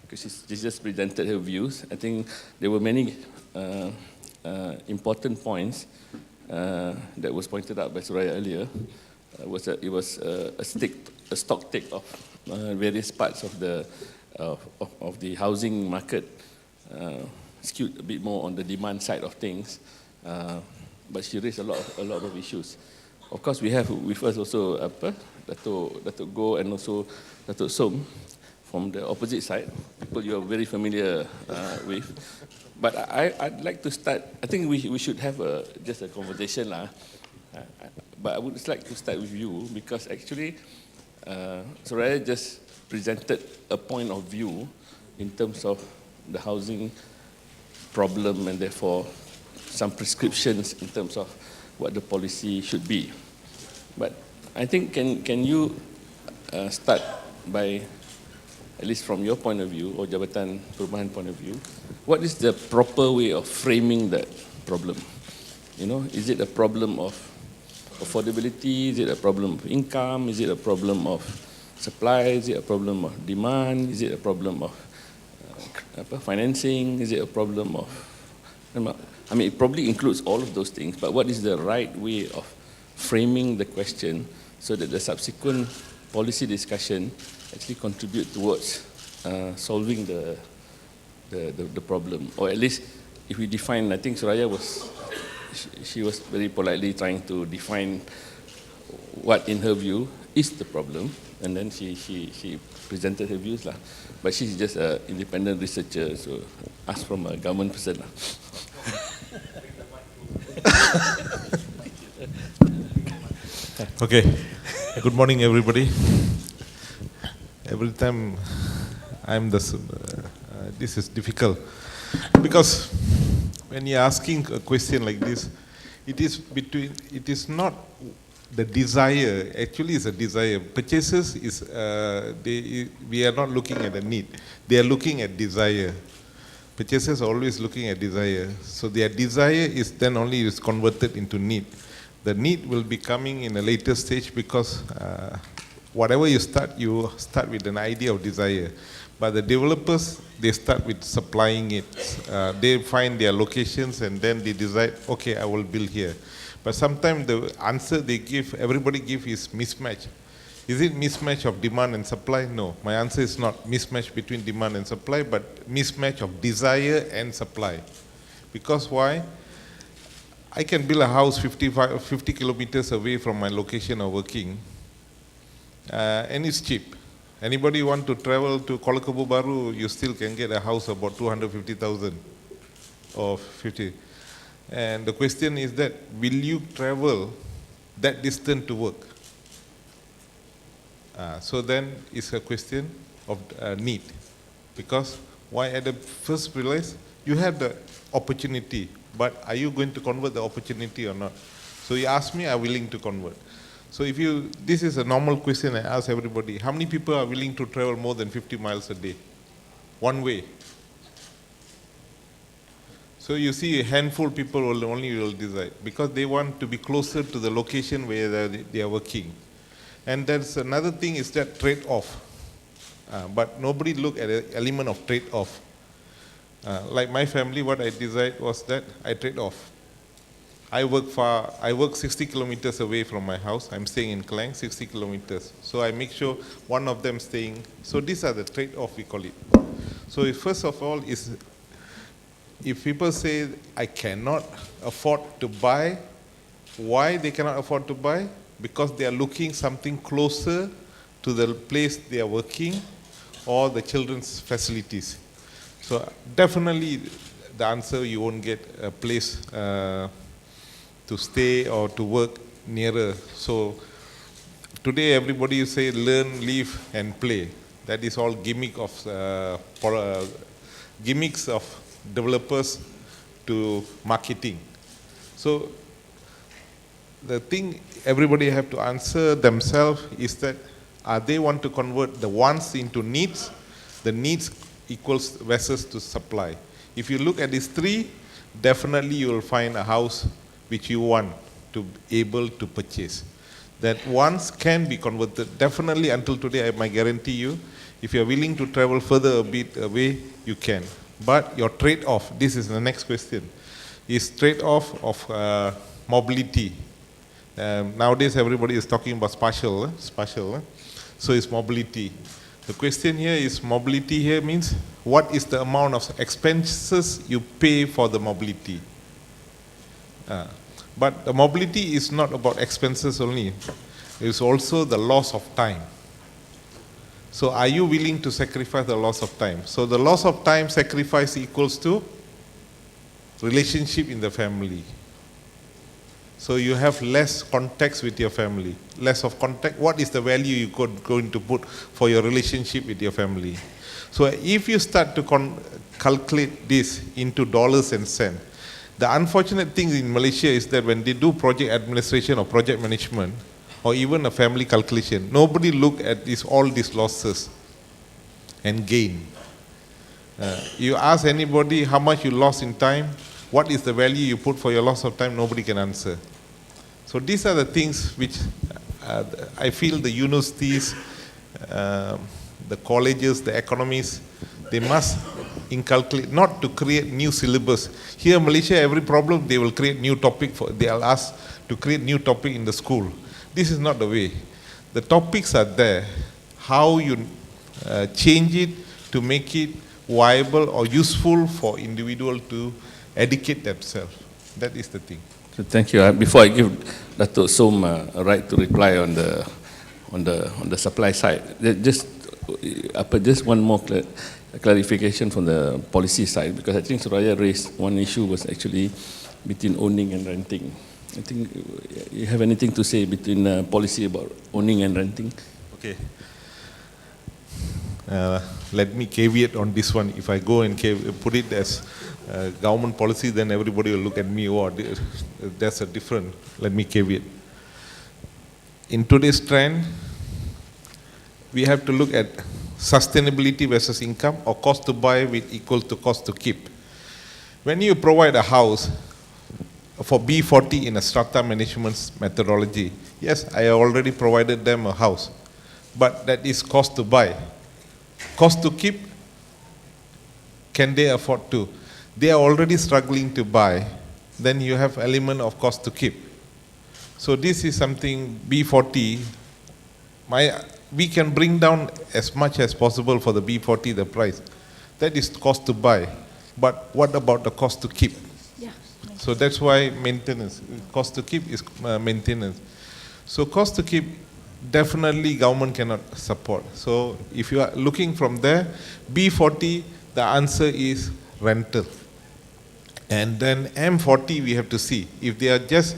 [SPEAKER 2] because she just presented her views. I think there were many important points that was pointed out by Suraya earlier. It was a stock take of various parts of the housing market, skewed a bit more on the demand side of things, but she raised a lot of issues. Of course, we have with us also Datuk Go and also Dato Soam from the opposite side, people you are very familiar with. But I'd like to start. I think we should have just a conversation lah. But I would just like to start with you because actually, Suraya just presented a point of view in terms of the housing problem and therefore some prescriptions in terms of what the policy should be. But I think can you start by, at least from your point of view or Jabatan Perumahan point of view, what is the proper way of framing that problem? You know, is it a problem of affordability? Is it a problem of income? Is it a problem of supply? Is it a problem of demand? Is it a problem of financing? Is it a problem of, I mean, it probably includes all of those things, but what is the right way of framing the question so that the subsequent policy discussion actually contribute towards solving the problem? Or at least if we define, I think Suraya she was very politely trying to define what in her view is the problem, and then she presented her views lah. But she's just an independent researcher, so ask from a government person lah.
[SPEAKER 4] Okay. Good morning, everybody. Every time this is difficult because when you're asking a question like this, it is not the desire. Actually, it's a desire. Purchases is we are not looking at the need. They are looking at desire. Purchasers are always looking at desire. So their desire is then only is converted into need. The need will be coming in a later stage because whatever you start with an idea of desire. But the developers, they start with supplying it. They find their locations and then they decide, okay, I will build here. But sometimes the answer they give, everybody give is mismatch. Is it mismatch of demand and supply? No, my answer is not mismatch between demand and supply, but mismatch of desire and supply. Because why? I can build a house 50 kilometers away from my location of working, and it's cheap. Anybody want to travel to Kuala Kebun Baru, you still can get a house about 250,000 or 50. And the question is that, will you travel that distance to work? So then it's a question of need. Because why at the first place, you have the opportunity, but are you going to convert the opportunity or not? So you ask me, I'm willing to convert. So this is a normal question I ask everybody. How many people are willing to travel more than 50 miles a day? One way. So you see a handful of people will decide because they want to be closer to the location where they are working. And that's another thing is that trade-off. But nobody look at the element of trade-off. Like my family, what I decided was that I trade off. I work 60 kilometers away from my house. I'm staying in Klang, 60 kilometers. So I make sure one of them staying. So these are the trade-off, we call it. So first of all, if people say, I cannot afford to buy, why they cannot afford to buy? Because they are looking something closer to the place they are working or the children's facilities. So definitely the answer, you won't get a place to stay or to work nearer. So today everybody say learn, live and play. That is all gimmicks of developers to marketing. So the thing everybody have to answer themselves is that they want to convert the wants into needs, the needs equals versus to supply. If you look at these three, definitely you will find a house which you want to be able to purchase. That wants can be converted. Definitely until today, I might guarantee you, if you are willing to travel further a bit away, you can. But your trade-off, this is the next question, is trade-off of mobility. Nowadays, everybody is talking about spatial. So it's mobility. The question here is mobility here means what is the amount of expenses you pay for the mobility. But the mobility is not about expenses only. It's also the loss of time. So are you willing to sacrifice the loss of time? So the loss of time sacrifice equals to relationship in the family. So you have less context with your family. Less of contact. What is the value you going to put for your relationship with your family? So if you start to calculate this into dollars and cents, the unfortunate thing in Malaysia is that when they do project administration or project management, or even a family calculation, nobody look at all these losses and gain. You ask anybody how much you lost in time, what is the value you put for your loss of time, nobody can answer. So these are the things which I feel the universities, the colleges, the economies, they must inculcate, not to create new syllabus. Here in Malaysia, every problem, they will create new topic, they'll ask to create new topic in the school. This is not the way. The topics are there. How you change it to make it viable or useful for individual to educate themselves. That is the thing.
[SPEAKER 2] So thank you. Before I give Dato Soam a right to reply on the supply side, just one more clarification from the policy side, because I think Suraya raised one issue was actually between owning and renting. I think you have anything to say between policy about owning and renting?
[SPEAKER 4] Okay. Let me caveat on this one. If I go and put it as government policy, then everybody will look at me, oh, there's a different. Let me caveat. In today's trend, we have to look at sustainability versus income, or cost to buy with equal to cost to keep. When you provide a house for B40 in a strata management methodology, yes, I already provided them a house, but that is cost to buy. Cost to keep, can they afford to? They are already struggling to buy, then you have element of cost to keep. So this is something B40, we can bring down as much as possible for the B40, the price. That is cost to buy. But what about the cost to keep?
[SPEAKER 3] Yeah.
[SPEAKER 4] So that's why maintenance, cost to keep is maintenance. So cost to keep, definitely government cannot support. So if you are looking from there, B40, the answer is rental. And then M40, we have to see. If they are just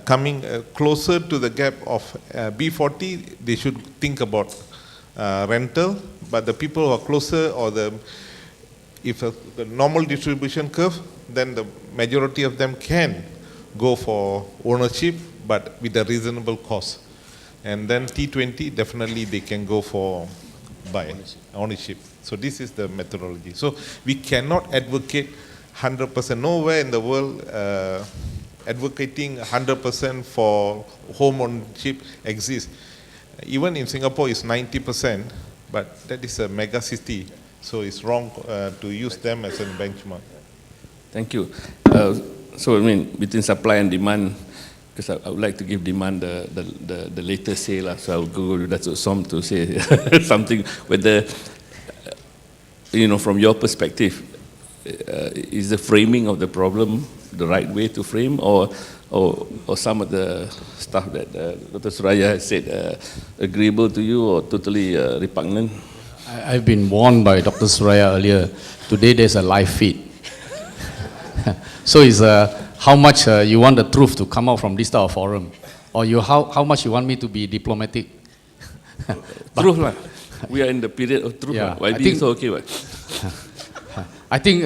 [SPEAKER 4] coming closer to the gap of B40, they should think about rental. But the people who are closer, or if the normal distribution curve, then the majority of them can go for ownership, but with a reasonable cost. And then T20, definitely they can go for ownership. So this is the methodology. So we cannot advocate 100%. Nowhere in the world advocating 100% for home ownership exists. Even in Singapore, it's 90%, but that is a mega city. So it's wrong to use them as a benchmark.
[SPEAKER 2] Thank you. So I mean, between supply and demand, because I would like to give demand the latest say, so I'll go to Dato Soam to say something. Whether, from your perspective, is the framing of the problem the right way to frame, or some of the stuff that Dr. Suraya has said agreeable to you or totally repugnant?
[SPEAKER 5] I've been warned by Dr. Suraya earlier. Today there's a live feed. So it's how much you want the truth to come out from this type of forum. Or how much you want me to be diplomatic?
[SPEAKER 2] Truth lah. We are in the period of truth.
[SPEAKER 5] Yeah,
[SPEAKER 2] Why
[SPEAKER 5] I
[SPEAKER 2] do you
[SPEAKER 5] think-
[SPEAKER 2] so okay? What?
[SPEAKER 5] I think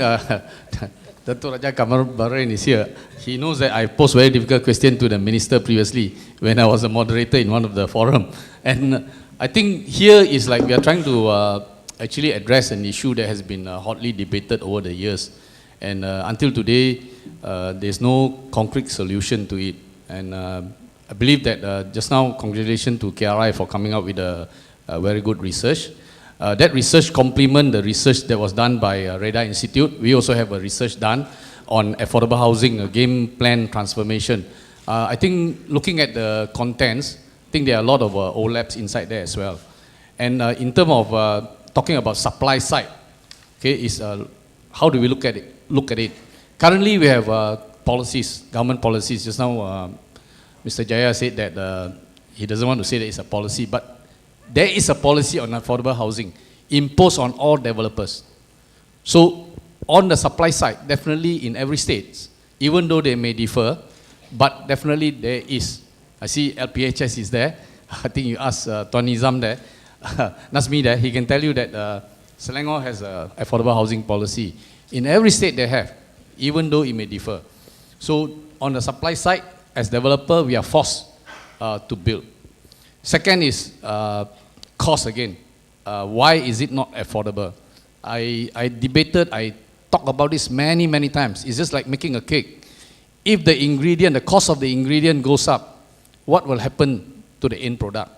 [SPEAKER 5] Dato Raja Bahrain is here. He knows that I posed very difficult question to the minister previously when I was a moderator in one of the forum. And I think here is like we are trying to actually address an issue that has been hotly debated over the years. And until today, there's no concrete solution to it. And I believe that just now, congratulations to KRI for coming up with a very good research. That research complement the research that was done by REHDA Institute. We also have a research done on affordable housing, a game plan transformation. I think looking at the contents, I think there are a lot of overlaps inside there as well. And in terms of talking about supply side, okay, is how do we look at it? Currently, we have policies, government policies. Just now, Mr. Jaya said that he doesn't want to say that it's a policy, but there is a policy on affordable housing imposed on all developers. So on the supply side, definitely in every state, even though they may differ, but definitely there is. I see LPHS is there. I think you asked Tuan Nizam there, Nasmi there, he can tell you that Selangor has an affordable housing policy. In every state they have, even though it may differ. So on the supply side, as developer, we are forced to build. Second is cost again. Why is it not affordable? I debated, I talked about this many times. It's just like making a cake. If the ingredient, the cost of the ingredient goes up, what will happen to the end product?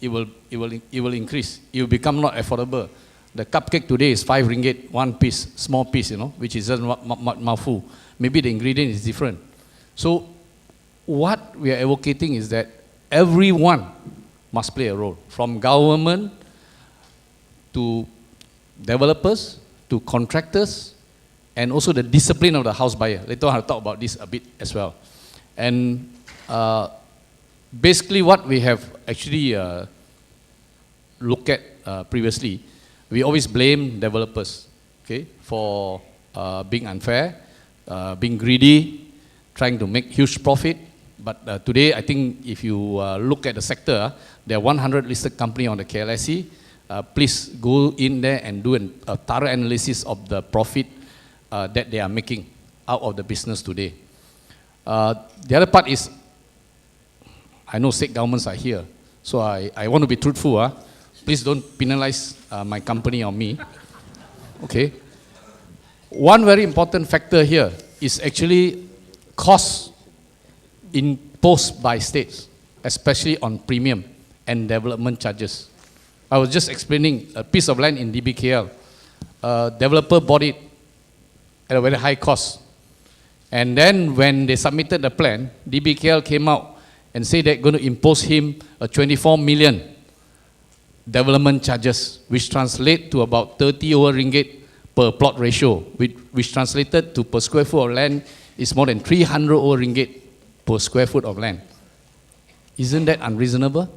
[SPEAKER 5] It will increase. It will become not affordable. The cupcake today is 5 ringgit, one piece, small piece, you know, which is just mouthful. Maybe the ingredient is different. So what we are advocating is that everyone must play a role, from government to developers to contractors, and also the discipline of the house buyer. Later on I'll talk about this a bit as well. And basically what we have actually looked at previously, we always blame developers, okay, for being unfair, being greedy, trying to make huge profit. But today, I think if you look at the sector, there are 100 listed companies on the KLSE. Please go in there and do a thorough analysis of the profit that they are making out of the business today. The other part is, I know state governments are here, so I want to be truthful. Please don't penalize my company or me. Okay. One very important factor here is actually costs imposed by states, especially on premium and development charges. I was just explaining a piece of land in DBKL. A developer bought it at a very high cost. And then when they submitted the plan, DBKL came out and said they're going to impose him a 24 million development charges, which translate to about 30 over ringgit per plot ratio, which translated to per square foot of land is more than 300 over ringgit per square foot of land. Isn't that unreasonable?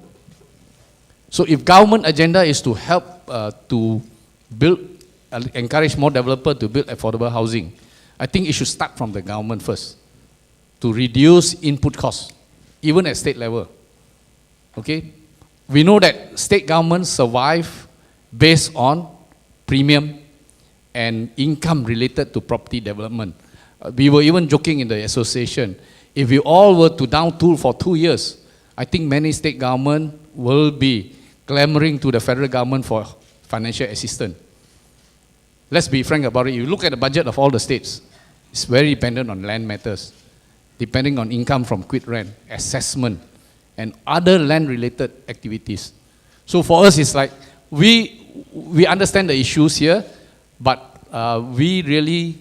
[SPEAKER 5] So if government agenda is to help to build, encourage more developers to build affordable housing, I think it should start from the government first, to reduce input costs, even at state level. Okay? We know that state governments survive based on premium and income related to property development. We were even joking in the association, if we all were to down tool for 2 years, I think many state governments will be clamoring to the federal government for financial assistance. Let's be frank about it. You look at the budget of all the states, it's very dependent on land matters, depending on income from quit rent, assessment, and other land-related activities. So for us, it's like, we understand the issues here, but we really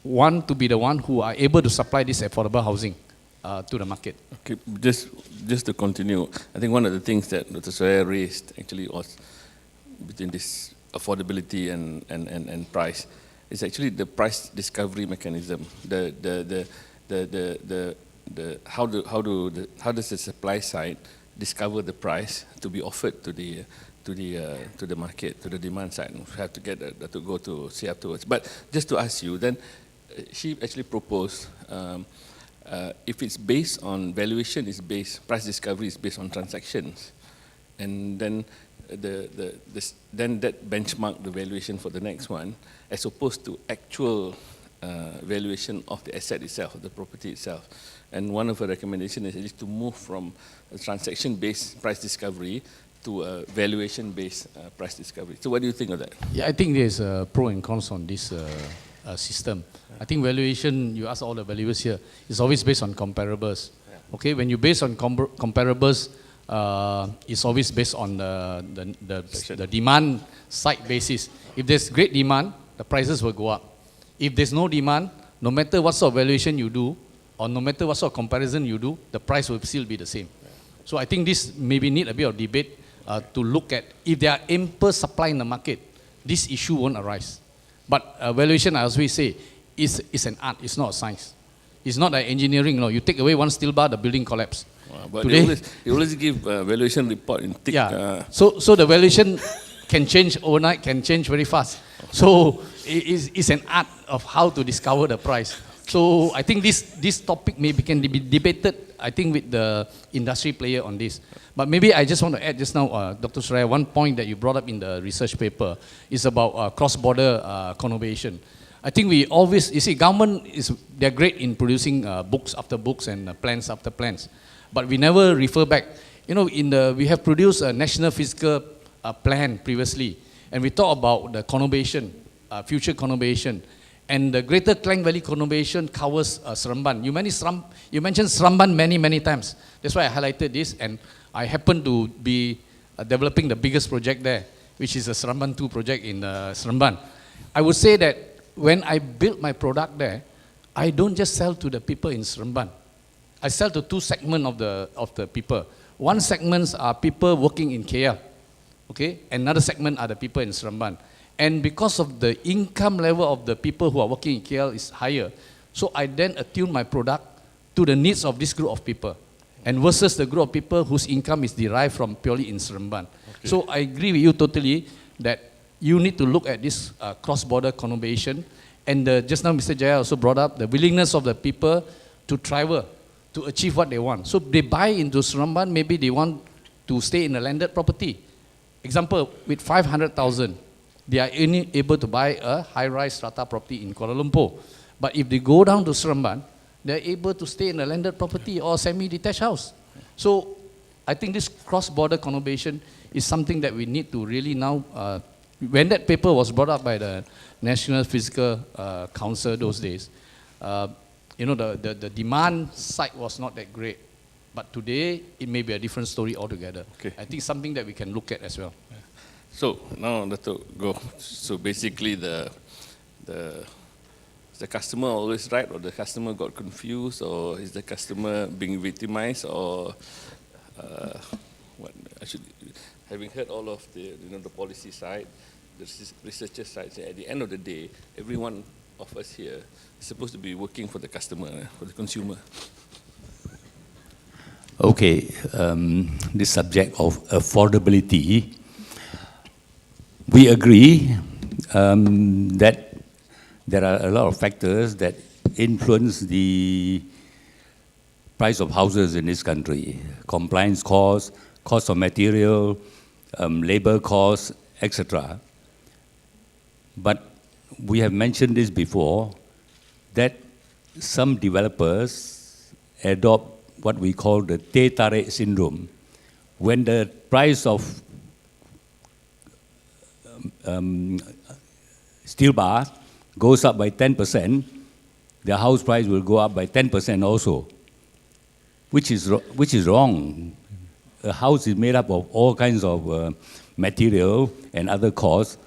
[SPEAKER 5] want to be the one who are able to supply this affordable housing to the market.
[SPEAKER 2] Okay, just to continue, I think one of the things that Dr. Suraya raised actually was between this affordability and price is actually the price discovery mechanism. How does the supply side discover the price to be offered to the market, to the demand side? We have to get that to go to see afterwards. But just to ask you, then she actually proposed if it's based on valuation, price discovery is based on transactions, and then then that benchmark the valuation for the next one, as opposed to actual valuation of the asset itself, of the property itself. And one of the recommendations is to move from a transaction-based price discovery to a valuation-based price discovery. So what do you think of that?
[SPEAKER 5] Yeah, I think there's pro and cons on this system. I think valuation, you ask all the valuers here, is always based on comparables. Okay, when you base on comparables, it's always based on the demand side basis. If there's great demand, the prices will go up. If there's no demand, no matter what sort of valuation you do, or no matter what sort of comparison you do, the price will still be the same. So I think this maybe need a bit of debate to look at if there are ample supply in the market, this issue won't arise. But valuation, I always say, is an art, it's not a science. It's not like engineering, you take away one steel bar, the building collapse.
[SPEAKER 2] But today, they always give valuation report in thick.
[SPEAKER 5] Yeah. So the valuation can change overnight, can change very fast. So it's an art of how to discover the price. So I think this topic maybe can be debated, I think, with the industry player on this. But maybe I just want to add just now, Dr. Suraya, one point that you brought up in the research paper is about cross-border conurbation. I think we always, you see, government they're great in producing books after books and plans after plans. But we never refer back. We have produced a national physical plan previously, and we talk about the conurbation, future conurbation. And the Greater Klang Valley conurbation covers Seremban. You mentioned Seremban many times. That's why I highlighted this, and I happen to be developing the biggest project there, which is a Seremban 2 project in Seremban. I would say that when I build my product there, I don't just sell to the people in Seremban. I sell to two segments of the people. One segment are people working in KL, okay? Another segment are the people in Seremban. And because of the income level of the people who are working in KL is higher, so I then attune my product to the needs of this group of people, and versus the group of people whose income is derived from purely in Seremban. Okay. So I agree with you totally that you need to look at this cross-border conurbation, and just now Mr. Jaya also brought up the willingness of the people to travel to achieve what they want. So they buy into Seremban, maybe they want to stay in a landed property. Example, with 500,000, they are only able to buy a high-rise strata property in Kuala Lumpur. But if they go down to Seremban, they're able to stay in a landed property or semi-detached house. So I think this cross-border conurbation is something that we need to really now, when that paper was brought up by the National Physical Council those days, the demand side was not that great. But today, it may be a different story altogether. Okay. I think something that we can look at as well. Yeah.
[SPEAKER 2] So now, Dato, go. So basically, the customer always right, or the customer got confused, or is the customer being victimized, or what? Having heard all of the the policy side, the researcher side, at the end of the day, every one of us here is supposed to be working for the customer, for the consumer.
[SPEAKER 6] Okay, this subject of affordability, we agree that there are a lot of factors that influence the price of houses in this country. Compliance costs, cost of material, labor costs, etc. But we have mentioned this before, that some developers adopt what we call the teh tarik syndrome. When the price of steel bar goes up by 10%, the house price will go up by 10% also, which is wrong. A house is made up of all kinds of material and other costs,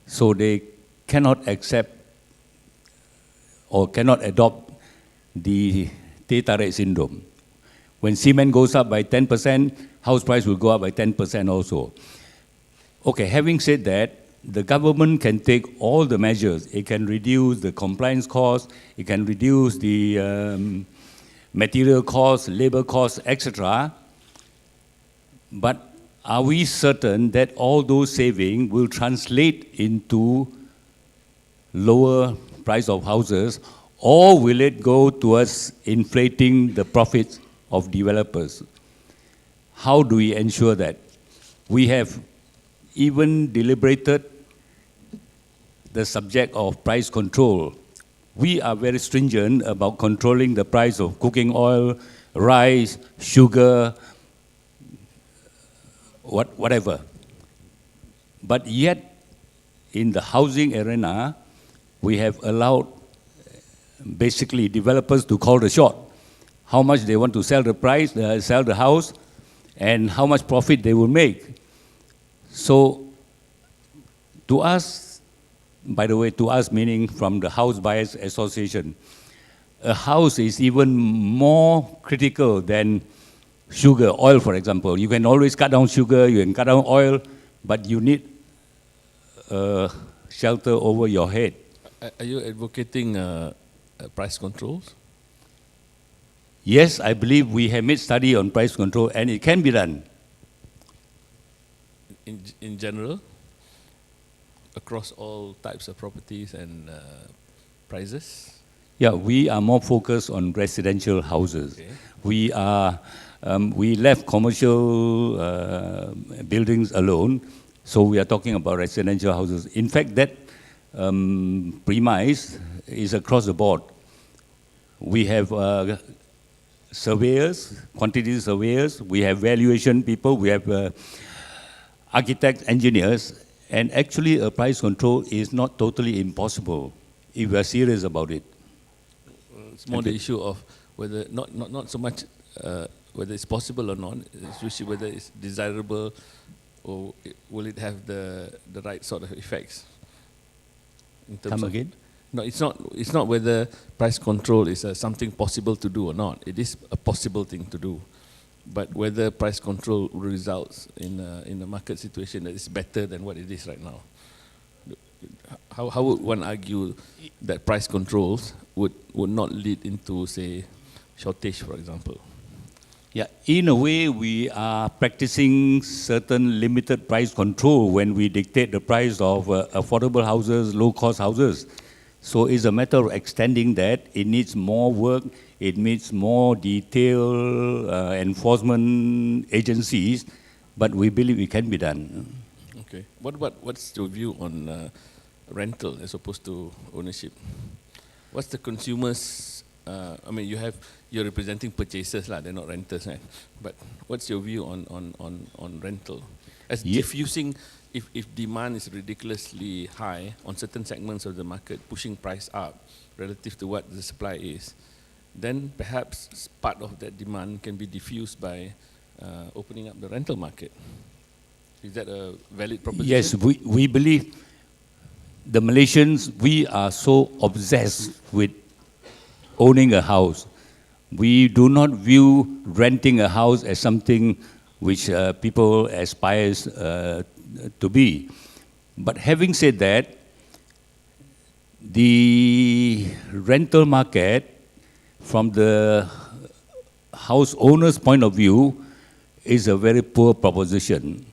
[SPEAKER 6] so they cannot accept or cannot adopt the teh tarik syndrome. When cement goes up by 10%, house price will go up by 10% also. Okay, having said that, the government can take all the measures. It can reduce the compliance costs, it can reduce the material costs, labor costs, etc. But are we certain that all those savings will translate into lower price of houses, or will it go towards inflating the profits of developers? How do we ensure that? We have even deliberated the subject of price control. We are very stringent about controlling the price of cooking oil, rice, sugar, whatever. But yet, in the housing arena, we have allowed basically developers to call the shot. How much they want to sell the house, and how much profit they will make. So, to us, by the way, to us meaning from the House Buyers Association, a house is even more critical than sugar, oil, for example. You can always cut down sugar, you can cut down oil, but you need shelter over your head.
[SPEAKER 2] Are you advocating price controls?
[SPEAKER 6] Yes, I believe we have made study on price control, and it can be done.
[SPEAKER 2] In general, across all types of properties and prices?
[SPEAKER 6] Yeah, we are more focused on residential houses.
[SPEAKER 2] Okay.
[SPEAKER 6] We left commercial buildings alone, so we are talking about residential houses. In fact, that premise is across the board. We have surveyors, quantity surveyors, we have valuation people, we have architects, engineers, and actually a price control is not totally impossible if we are serious about it.
[SPEAKER 2] It's more the issue of whether, not so much whether it's possible or not, it's usually whether it's desirable or will it have the right sort of effects. In terms
[SPEAKER 6] Come
[SPEAKER 2] of,
[SPEAKER 6] again?
[SPEAKER 2] No, it's not whether price control is something possible to do or not. It is a possible thing to do. But whether price control results in a market situation that is better than what it is right now. How would one argue that price controls would not lead into, say, shortage, for example?
[SPEAKER 6] Yeah, in a way, we are practicing certain limited price control when we dictate the price of affordable houses, low-cost houses. So it's a matter of extending that. It needs more work. It needs more detailed enforcement agencies, but we believe it can be done.
[SPEAKER 2] Okay. What's your view on rental as opposed to ownership? What's the consumers? I mean, you're representing purchasers, they're not renters, right? But what's your view on rental? As diffusing, if demand is ridiculously high on certain segments of the market, pushing price up relative to what the supply is, then perhaps part of that demand can be diffused by opening up the rental market. Is that a valid proposition?
[SPEAKER 6] Yes, we believe the Malaysians, we are so obsessed with owning a house. We do not view renting a house as something which people aspire to be. But having said that, the rental market, from the house owner's point of view, is a very poor proposition.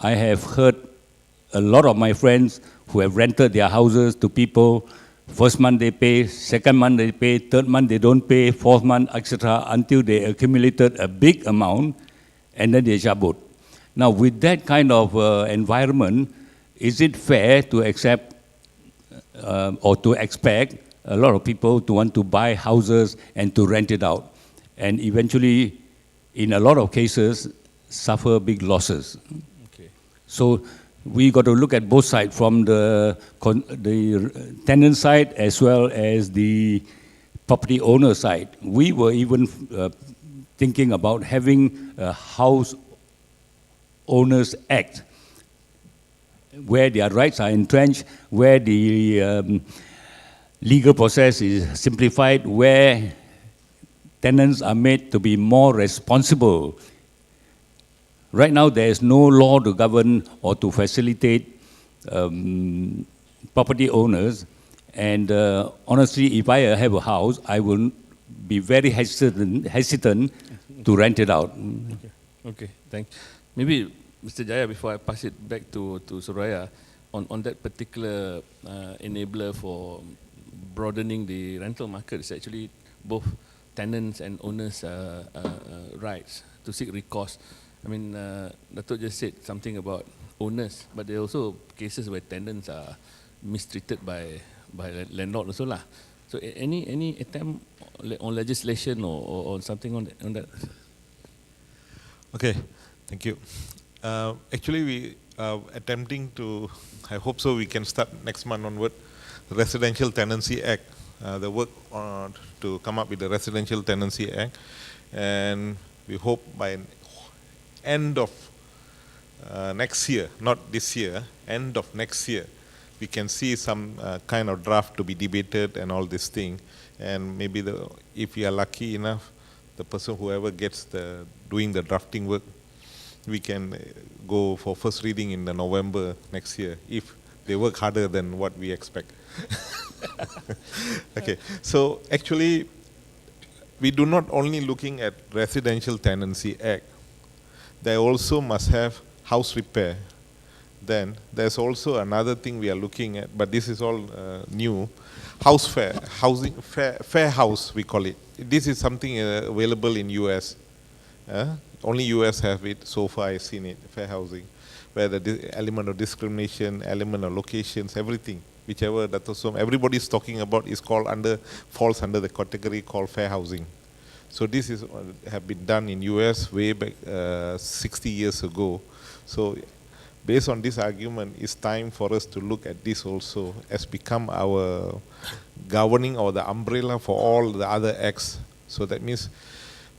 [SPEAKER 6] I have heard a lot of my friends who have rented their houses to people. First month they pay, second month they pay, third month they don't pay, fourth month, etc., until they accumulated a big amount, and then they jabut. Now, with that kind of environment, is it fair to accept or to expect a lot of people to want to buy houses and to rent it out, and eventually, in a lot of cases, suffer big losses?
[SPEAKER 2] Okay.
[SPEAKER 6] So we got to look at both sides, from the tenant side as well as the property owner side. We were even thinking about having a house owners act, where their rights are entrenched, where the legal process is simplified, where tenants are made to be more responsible. Right now, there is no law to govern or to facilitate property owners. And honestly, if I have a house, I will be very hesitant to rent it out.
[SPEAKER 2] Okay, thanks. Maybe, Mr. Jaya, before I pass it back to Suraya, on that particular enabler for broadening the rental market is actually both tenants and owners' rights to seek recourse. I mean, Dato just said something about owners, but there are also cases where tenants are mistreated by landlord also lah. So any attempt on legislation or something on that?
[SPEAKER 4] Okay, thank you. Actually, we are attempting to, I hope so, we can start next month onward, the Residential Tenancy Act, the work to come up with the Residential Tenancy Act, and we hope by end of next year, not this year, end of next year, we can see some kind of draft to be debated and all this thing, and maybe if we are lucky enough, the person whoever gets doing the drafting work, we can go for first reading in the November next year if they work harder than what we expect. Okay, so actually we do not only looking at Residential Tenancy Act, they also must have house repair. Then there's also another thing we are looking at, but this is all new, house fair, fair house we call it. This is something available in US. Only US have it, so far I've seen it, fair housing, where the element of discrimination, element of locations, everything, whichever Dato Soam, everybody's talking about is falls under the category called fair housing. So this is have been done in US way back 60 years ago. So based on this argument, it's time for us to look at this also as become our governing or the umbrella for all the other acts. So that means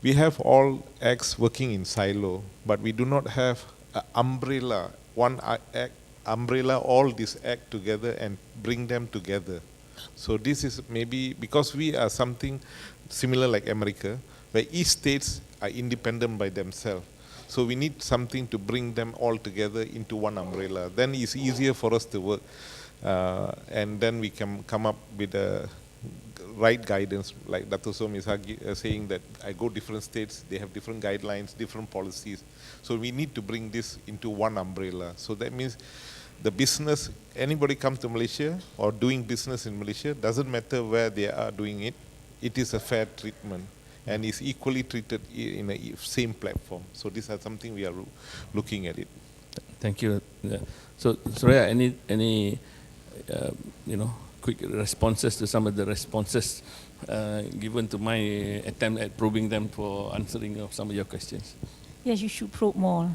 [SPEAKER 4] we have all acts working in silo, but we do not have an umbrella, one act, umbrella all this act together and bring them together. So this is maybe because we are something similar like America, where each states are independent by themselves. So we need something to bring them all together into one umbrella. Then it's easier for us to work, and then we can come up with the right guidance. Like Dato Soam is saying that I go different states, they have different guidelines, different policies. So we need to bring this into one umbrella. So that means the business, anybody comes to Malaysia or doing business in Malaysia, doesn't matter where they are doing it, it is a fair treatment and is equally treated in a same platform. So these are something we are looking at it.
[SPEAKER 2] Thank you. So Suraya, any quick responses to some of the responses given to my attempt at probing them for answering of some of your questions?
[SPEAKER 3] Yes, you should probe more.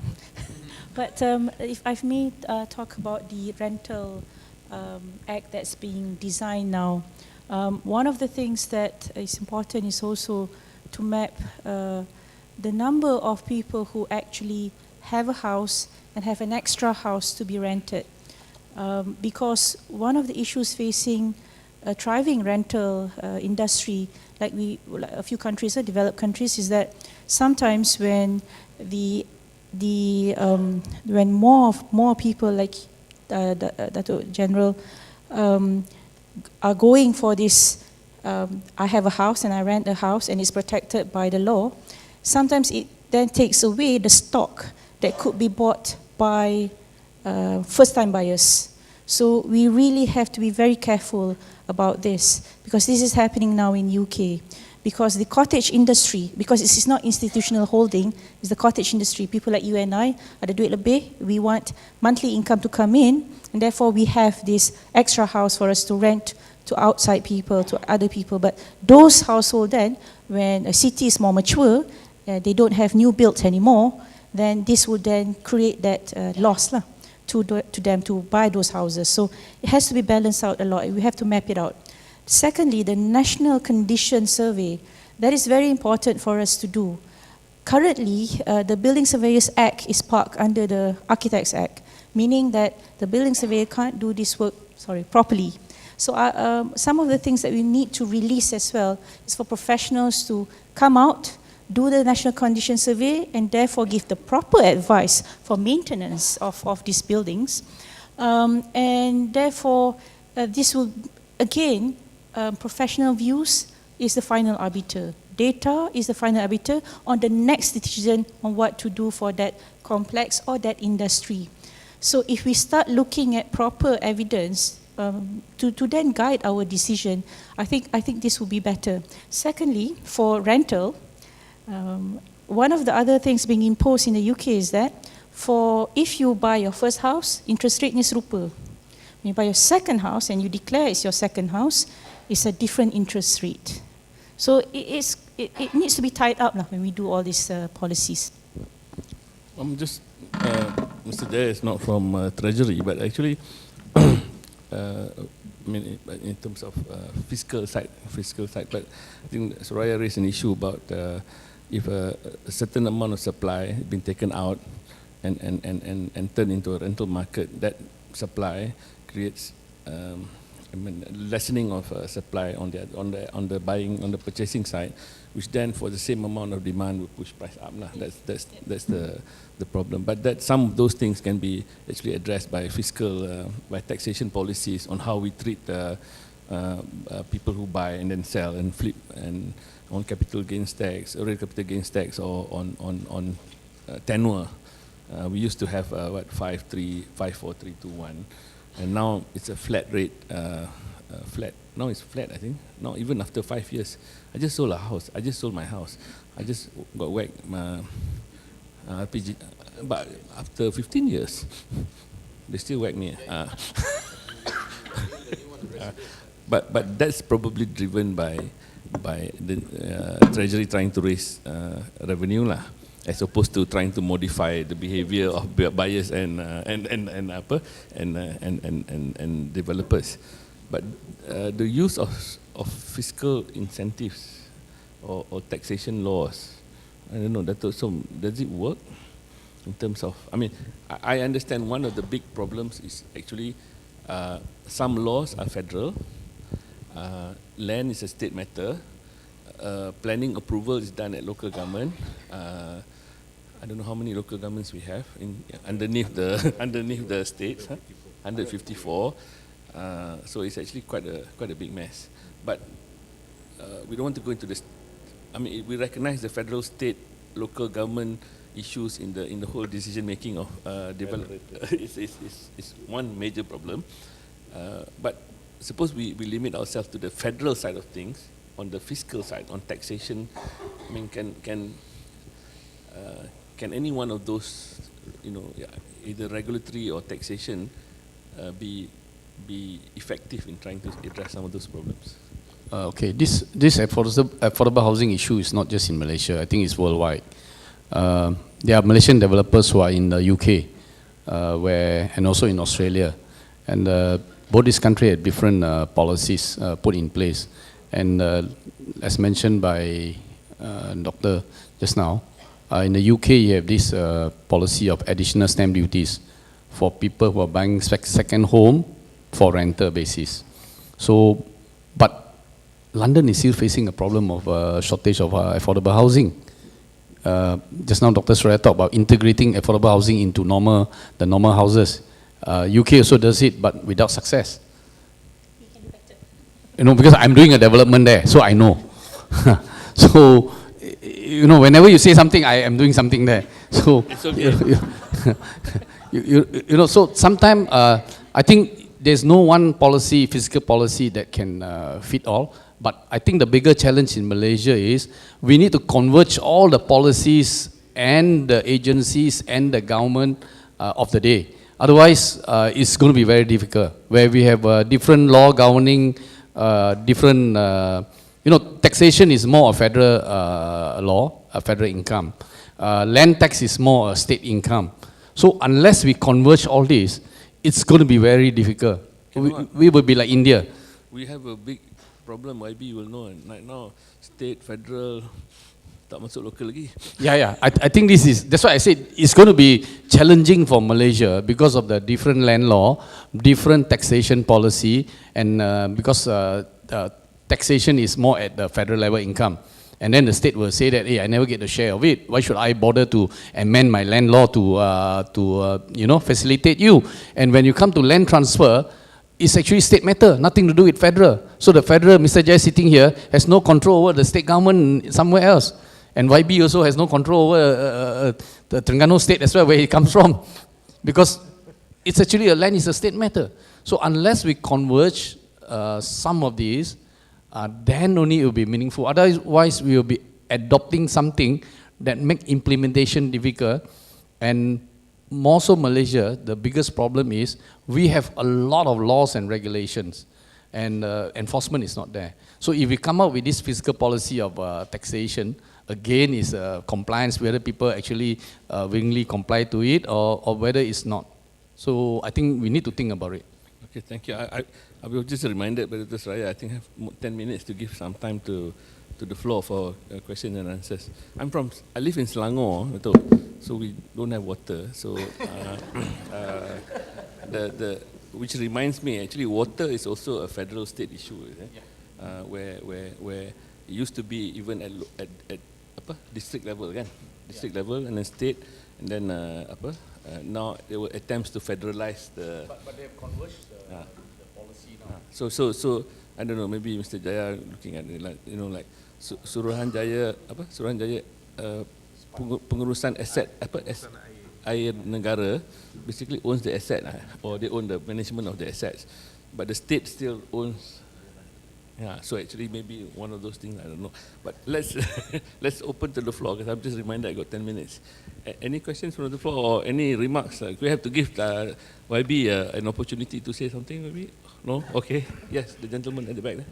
[SPEAKER 3] But if I may talk about the rental act that's being designed now, one of the things that is important is also to map the number of people who actually have a house and have an extra house to be rented. Because one of the issues facing a thriving rental industry, like a few countries, developed countries, is that sometimes when when more people like Dato General are going for this, I have a house and I rent a house and it's protected by the law, sometimes it then takes away the stock that could be bought by first-time buyers. So we really have to be very careful about this, because this is happening now in UK. Because the cottage industry, because this is not institutional holding, it's the cottage industry. People like you and I, ada duit lebih, we want monthly income to come in, and therefore we have this extra house for us to rent to outside people, to other people. But those households then, when a city is more mature, they don't have new builds anymore, then this would then create that loss to them to buy those houses. So it has to be balanced out a lot. We have to map it out. Secondly, the National Condition Survey, that is very important for us to do. Currently, the Building Surveyors Act is parked under the Architects Act, meaning that the building surveyor can't do this work properly. So some of the things that we need to release as well is for professionals to come out, do the National Condition Survey, and therefore give the proper advice for maintenance of these buildings. And therefore, this will, again, professional views is the final arbiter. Data is the final arbiter on the next decision on what to do for that complex or that industry. So if we start looking at proper evidence, to then guide our decision, I think this will be better. Secondly, for rental, one of the other things being imposed in the UK is that if you buy your first house, interest rate ni serupa. When you buy your second house and you declare it's your second house, it's a different interest rate. So it needs to be tied up when we do all these policies.
[SPEAKER 2] Mr. Jaya is not from Treasury, but actually, I mean, in terms of fiscal side, but I think Suraya raised an issue about if a certain amount of supply has been taken out and turned into a rental market, that supply creates lessening of supply on the purchasing side, which then for the same amount of demand will push price up. That's the problem. But that some of those things can be actually addressed by fiscal, by taxation policies on how we treat people who buy and then sell and flip, and on capital gains tax, real capital gains tax, or on tenure. We used to have 5, 4, 3, 2, 1. And now it's a flat rate, flat. Now it's flat, I think. Now even after 5 years, I just sold a house. I just sold my house. I just got whacked RPG. But after 15 years, they still whack me. But that's probably driven by the Treasury trying to raise revenue lah, as opposed to trying to modify the behavior of buyers and developers. But the use of fiscal incentives or taxation laws, I don't know, Dato Soam, does it work in terms of, I mean, I understand one of the big problems is actually some laws are federal, land is a state matter, planning approval is done at local government. I don't know how many local governments we have underneath the states, 154. So it's actually quite a big mess. But we don't want to go into this. I mean, we recognize the federal, state, local government issues in the whole decision making of development. It's one major problem. But suppose we limit ourselves to the federal side of things. On the fiscal side, on taxation, I mean, can any one of those, either regulatory or taxation, be effective in trying to address some of those problems?
[SPEAKER 5] Okay, this affordable housing issue is not just in Malaysia. I think it's worldwide. There are Malaysian developers who are in the UK, and also in Australia, and both these countries have different policies put in place. And as mentioned by Doctor just now, in the UK you have this policy of additional stamp duties for people who are buying second home for rental basis. So, but London is still facing a problem of shortage of affordable housing. Just now Dr. Suraya talked about integrating affordable housing into the normal houses. UK also does it, but without success. Because I'm doing a development there, so I know. So, whenever you say something, I am doing something there. So,
[SPEAKER 2] it's okay.
[SPEAKER 5] So sometimes I think there's no one policy, fiscal policy that can fit all. But I think the bigger challenge in Malaysia is we need to converge all the policies and the agencies and the government of the day. Otherwise, it's going to be very difficult, where we have different law governing different, taxation is more a federal law, a federal income. Land tax is more a state income. So unless we converge all this, it's going to be very difficult. We will be like India.
[SPEAKER 2] We have a big problem, YB you will know, right now, state, federal, tak masuk local lagi.
[SPEAKER 5] Yeah. I think that's why I said it's going to be challenging for Malaysia because of the different land law, different taxation policy, and because taxation is more at the federal level income. And then the state will say that, hey, I never get a share of it. Why should I bother to amend my land law to facilitate you? And when you come to land transfer, it's actually state matter, nothing to do with federal. So the federal, Mr. Jai sitting here, has no control over the state government somewhere else. And YB also has no control over the Terengganu state as well, where he comes from. Because it's actually a land is a state matter. So unless we converge some of these, then only it will be meaningful. Otherwise, we will be adopting something that make implementation difficult. And more so Malaysia, the biggest problem is we have a lot of laws and regulations, and enforcement is not there. So if we come up with this fiscal policy of taxation, again is compliance, whether people actually willingly comply to it or whether it's not. So I think we need to think about it.
[SPEAKER 2] Okay, thank you. I was just reminded by Dr. Suraya, I think I have 10 minutes to give some time to the floor for questions and answers. I live in Selangor, so we don't have water. So which reminds me, actually, water is also a federal state issue, where it used to be even at district level, kan? District level and then state, and then now there were attempts to federalize the.
[SPEAKER 5] But they have converged the policy now.
[SPEAKER 2] So I don't know. Maybe Mr. Jaya looking at it, like Suruhanjaya pengurusan aset air negara basically owns the asset, or they own the management of the assets, but the state still owns. Yeah, so actually maybe one of those things, I don't know. But let's open to the floor, because I'm just reminded I got 10 minutes. Any questions from the floor or any remarks? We have to give YB an opportunity to say something, maybe? No? Okay. Yes, the gentleman at the back there.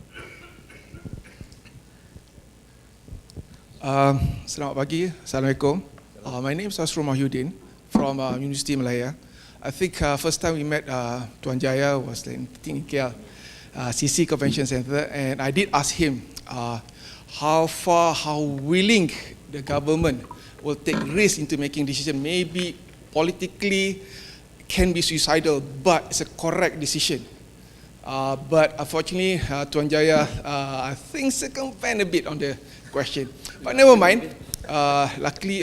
[SPEAKER 7] Selamat pagi. Assalamualaikum. My name is Asrul Mahyudin from University of Malaya. I think first time we met Tuan Jaya was in KL. CC Convention Center, and I did ask him how willing the government will take risk into making decision. Maybe politically can be suicidal, but it's a correct decision. But unfortunately, Tuan Jaya, I think circumvent a bit on the question. But never mind. Luckily,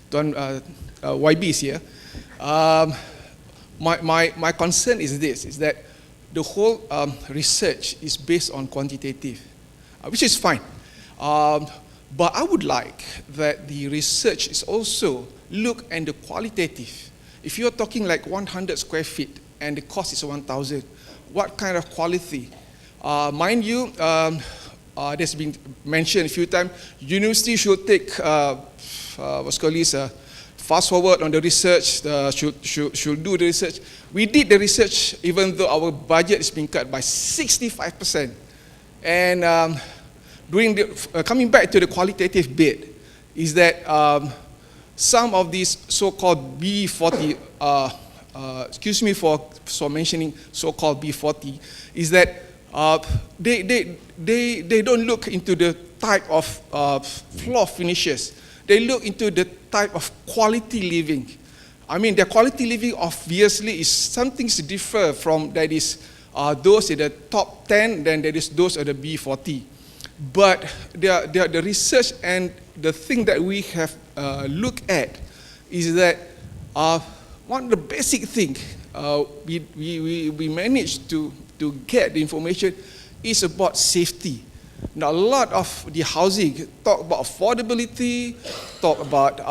[SPEAKER 7] Tuan YB is here. My concern is this: is that the whole research is based on quantitative, which is fine. But I would like that the research is also look at the qualitative. If you're talking like 100 square feet and the cost is 1,000, what kind of quality? Mind you, there's been mentioned a few times, university should take, what's called this, fast forward on the research, should do the research. We did the research even though our budget is being cut by 65%. And coming back to the qualitative bit, is that some of these so-called B40, excuse me for mentioning so-called B40, is that they don't look into the type of floor finishes. They look into the type of quality living. I mean, the quality living obviously is something different from that is those in the top 10, then there is those at the B40. But the research and the thing that we have looked at is that one of the basic things we managed to get the information is about safety. Now, a lot of the housing talk about affordability, talk about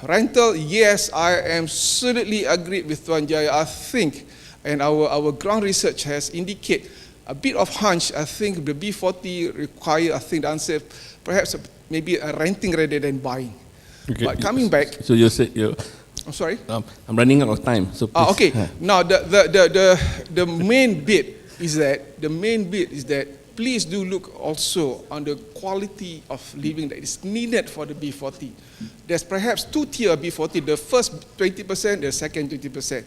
[SPEAKER 7] rental. Yes, I am absolutely agree with Tuan Jaya. I think, and our ground research has indicated a bit of hunch. I think the B40 require, I think the answer perhaps maybe a renting rather than buying. Okay. But coming back.
[SPEAKER 2] So you said
[SPEAKER 7] I'm sorry.
[SPEAKER 2] I'm running out of time. So please.
[SPEAKER 7] Okay. Now the main bit is that please do look also on the quality of living that is needed for the B40. There's perhaps two-tier B40, the first 20%, the second 20%.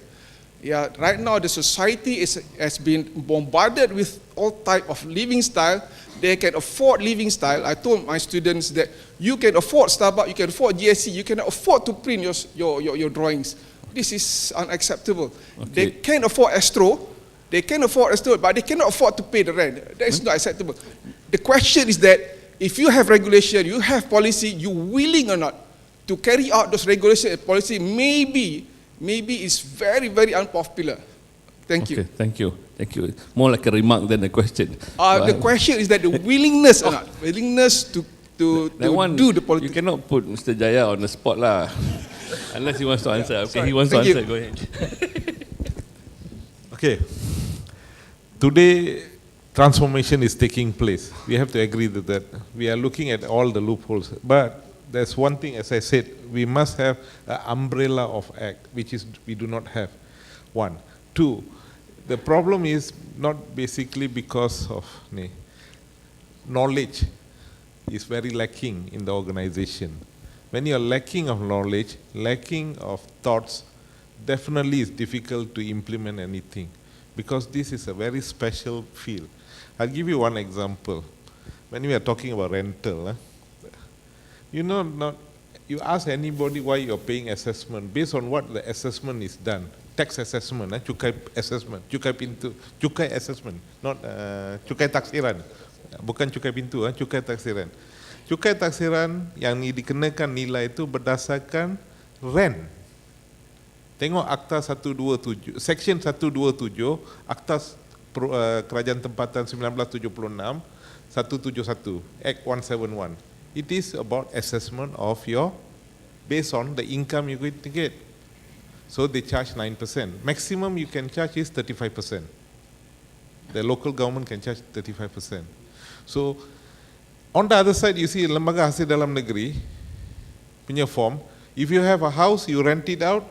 [SPEAKER 7] Yeah, right now the society has been bombarded with all type of living style. They can afford living style. I told my students that you can afford Starbucks, you can afford GSC, you can afford to print your drawings. This is unacceptable. Okay. They can afford Astro, but they cannot afford to pay the rent. That is not acceptable. The question is that if you have regulation, you have policy, you willing or not to carry out those regulation and policy, maybe it's very, very unpopular. Thank you.
[SPEAKER 2] Thank you. More like a remark than a question.
[SPEAKER 7] The question is that the willingness or not, willingness to do the policy.
[SPEAKER 2] You cannot put Mr. Jaya on the spot lah. Unless he wants to answer. Okay,
[SPEAKER 7] sorry.
[SPEAKER 2] he wants to
[SPEAKER 7] Thank you.
[SPEAKER 2] answer. Go ahead.
[SPEAKER 4] Okay. Today, transformation is taking place. We have to agree with that. We are looking at all the loopholes. But there's one thing, as I said, we must have an umbrella of act, which is we do not have. One. Two, the problem is not basically because of knowledge is very lacking in the organization. When you are lacking of knowledge, lacking of thoughts, definitely it's difficult to implement anything, because this is a very special field. I'll give you one example. When we are talking about rental, you ask anybody why you're paying assessment, based on what the assessment is done. Tax assessment, cukai assessment, cukai assessment, not cukai taksiran. Bukan cukai pintu, cukai taksiran. Cukai taksiran yang dikenakan nilai itu berdasarkan rent. Tengok Akta 127, Section 127, Akta Kerajaan Tempatan 1976, 171, Act 171. It is about assessment of your, based on the income you're going to get. So they charge 9%. Maximum you can charge is 35%. The local government can charge 35%. So, on the other side, you see Lembaga Hasil Dalam Negeri punya form. If you have a house, you rent it out,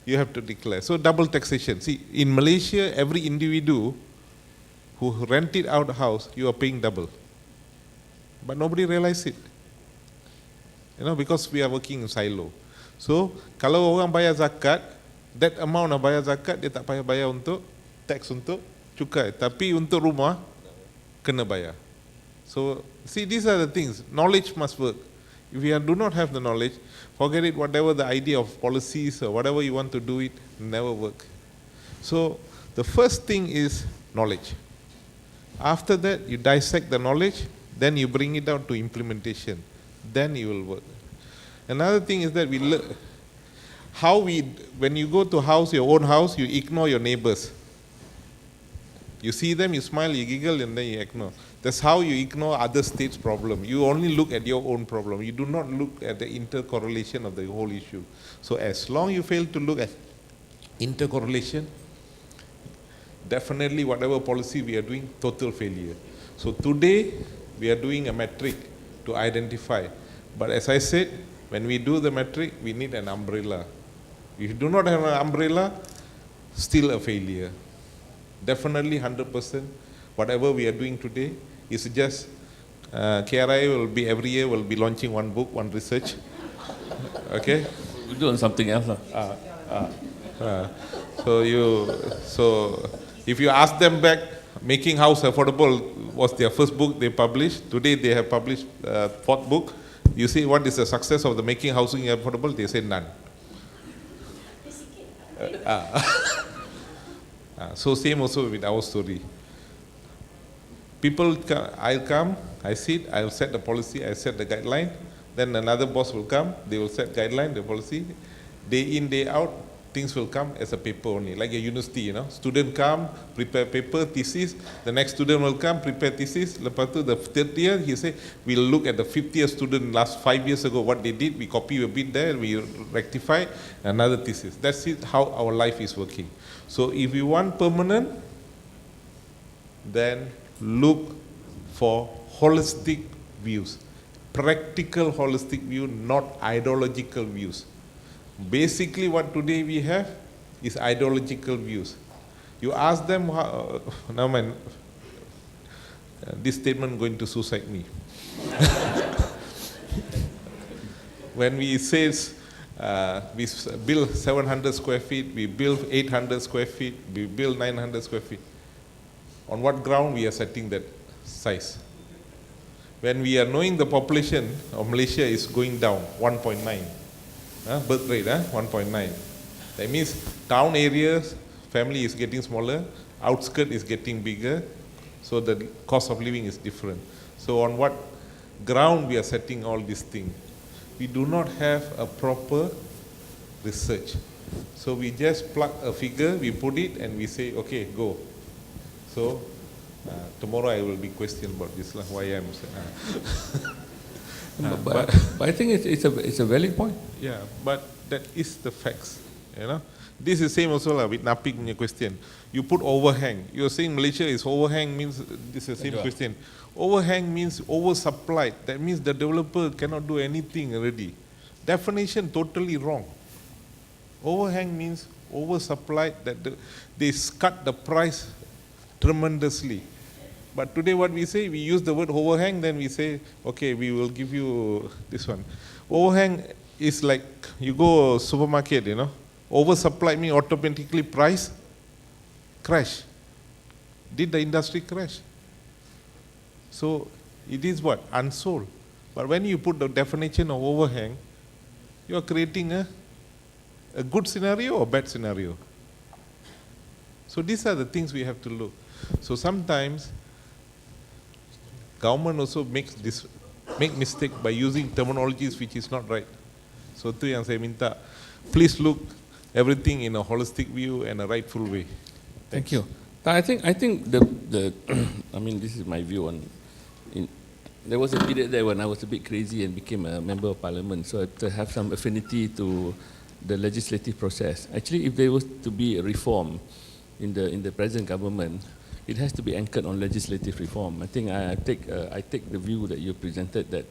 [SPEAKER 4] you have to declare. So, double taxation. See, in Malaysia, every individual who rented out a house, you are paying double. But nobody realizes it. Because we are working in silo. So, kalau orang bayar zakat, that amount of bayar zakat, dia tak payah bayar untuk tax untuk cukai. Tapi untuk rumah, kena bayar. So, see, these are the things. Knowledge must work. If you do not have the knowledge, forget it, whatever the idea of policies or whatever you want to do it, never work. So, the first thing is knowledge. After that, you dissect the knowledge, then you bring it down to implementation. Then you will work. Another thing is that when you go to your own house, you ignore your neighbors. You see them, you smile, you giggle, and then you ignore. That's how you ignore other states' problem. You only look at your own problem. You do not look at the intercorrelation of the whole issue. So as long you fail to look at intercorrelation, definitely whatever policy we are doing, total failure. So today, we are doing a metric to identify. But as I said, when we do the metric, we need an umbrella. If you do not have an umbrella, still a failure. Definitely 100%. Whatever we are doing today is just, KRI will be, every year will be launching one book, one research. Okay?
[SPEAKER 2] We're doing something else.
[SPEAKER 4] So if you ask them back, Making House Affordable was their first book they published. Today they have published fourth book. You see what is the success of the Making Housing Affordable? They say none. So same also with our story. People, I'll come, I sit, I'll set the policy, I set the guideline, then another boss will come, they will set guideline, the policy. Day in, day out, things will come as a paper only, like a university, Student come, prepare paper, thesis, the next student will come, prepare thesis, lepas tu the third year, he say, we'll look at the 50th year student last 5 years ago, what they did, we copy a bit there, we rectify, another thesis. That's it, how our life is working. So if you want permanent, then look for holistic views, practical holistic view, not ideological views. Basically what today we have is ideological views. You ask them, now man, this statement going to suicide me. When we says, we build 700 square feet, we build 800 square feet, we build 900 square feet. On what ground we are setting that size? When we are knowing the population of Malaysia is going down, 1.9. Birth rate, 1.9. That means town areas, family is getting smaller, outskirt is getting bigger, so the cost of living is different. So on what ground we are setting all these things? We do not have a proper research. So we just plug a figure, we put it, and we say, okay, go. So tomorrow I will be questioned about this, why I'm
[SPEAKER 2] but I think it's a valid point.
[SPEAKER 4] Yeah, but that is the facts. You know, this is same also with Napik in your question. You put overhang. You're saying Malaysia is overhang means this is the same question. Overhang means oversupplied. That means the developer cannot do anything already. Definition totally wrong. Overhang means oversupplied, that they cut the price tremendously. But today what we say, we use the word overhang, then we say, okay, we will give you this one. Overhang is like you go supermarket, you know, oversupply means automatically price crash. Did the industry crash? So it is what? Unsold. But when you put the definition of overhang, you are creating a good scenario or bad scenario. So these are the things we have to look. So sometimes government also make mistake by using terminologies which is not right. So tu yang saya minta, please look everything in a holistic view and a rightful way.
[SPEAKER 2] Thank you. I think the I mean, this is my view on. There was a period there when I was a bit crazy and became a member of parliament, so I have some affinity to the legislative process. Actually, if there was to be a reform in the present government, it has to be anchored on legislative reform. I think I take the view that you presented that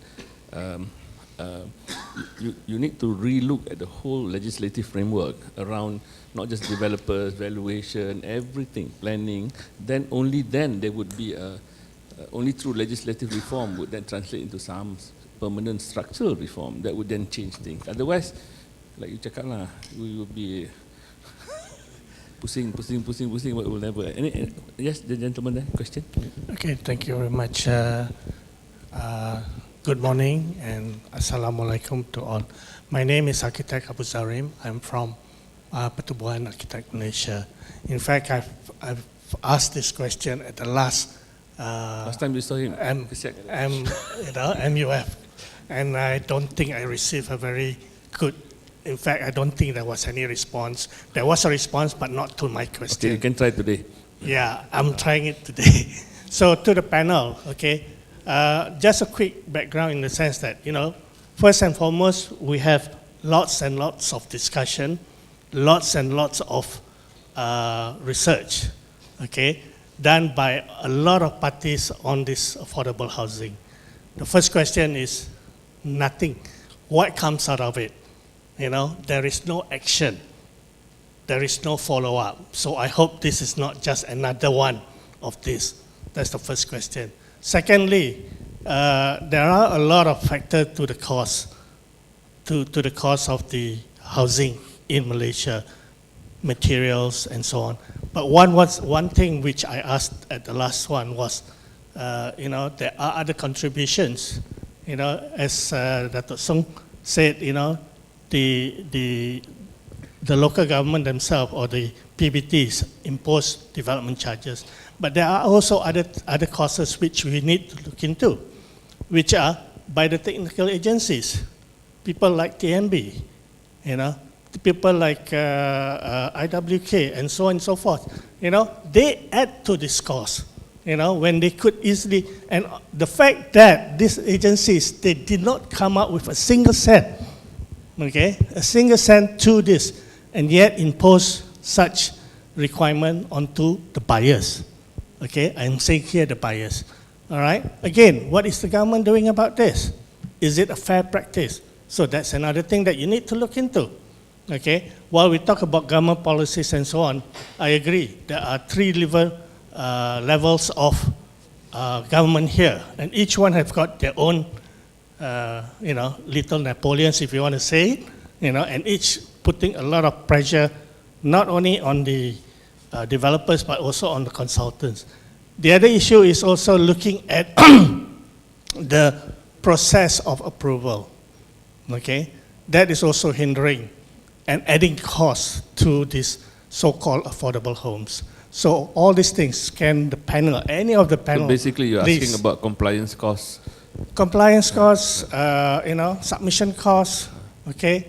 [SPEAKER 2] you need to relook at the whole legislative framework around not just developers, valuation, everything, planning. Then only then there would be only through legislative reform would that translate into some permanent structural reform that would then change things. Otherwise, like you cakap lah, we will be pusing, but we'll never. Yes, the gentleman there, question?
[SPEAKER 8] Okay, thank you very much. Good morning and Assalamualaikum to all. My name is Architect Abu Zarim. I'm from Perumahan Architect Malaysia. In fact, I've asked this question at the last
[SPEAKER 2] time you saw him,
[SPEAKER 8] MUF, and I don't think I received a very good. In fact, I don't think there was any response. There was a response, but not to my question.
[SPEAKER 2] Okay, you can try today.
[SPEAKER 8] Yeah, I'm trying it today. So to the panel, okay, just a quick background in the sense that, you know, first and foremost, we have lots and lots of discussion, lots and lots of research, okay, done by a lot of parties on this affordable housing. The first question is nothing. What comes out of it? You know, there is no action. There is no follow-up. So I hope this is not just another one of this. That's the first question. Secondly, there are a lot of factors to the cost, to the cost of the housing in Malaysia, materials and so on. But one thing which I asked at the last one was, you know, there are other contributions. You know, as Dato Seng said, you know, the local government themselves or the PBTs impose development charges. But there are also other costs which we need to look into, which are by the technical agencies, people like TMB, you know, people like IWK and so on and so forth. You know, they add to this cost, you know, when they could easily, and the fact that these agencies, they did not come up with a single cent, okay, a single cent to this, and yet impose such requirement onto the buyers. Okay, I'm saying here the buyers. All right. Again, what is the government doing about this? Is it a fair practice? So that's another thing that you need to look into. Okay. While we talk about government policies and so on, I agree. There are three levels of government here, and each one have got their own, you know, little Napoleons, if you want to say it, you know, and each putting a lot of pressure, not only on the developers, but also on the consultants. The other issue is also looking at the process of approval, okay? That is also hindering and adding costs to these so-called affordable homes. So all these things, can the panel, any of the panel,
[SPEAKER 2] so basically you're asking about compliance costs.
[SPEAKER 8] Compliance costs, you know, submission costs, okay?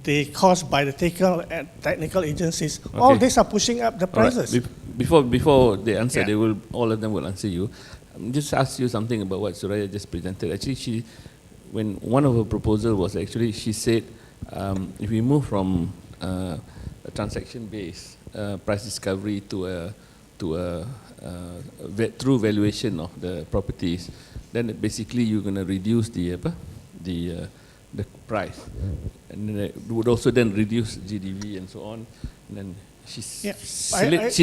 [SPEAKER 8] The cost by the technical agencies, okay. All these are pushing up the prices.
[SPEAKER 2] Right. Before they answer, yeah. All of them will answer you. Just ask you something about what Suraya just presented. Actually, when one of her proposals was actually, she said if we move from a transaction-based price discovery to a true valuation of the properties, then basically you're going to reduce the price, and then it would also then reduce GDV and so on. And then she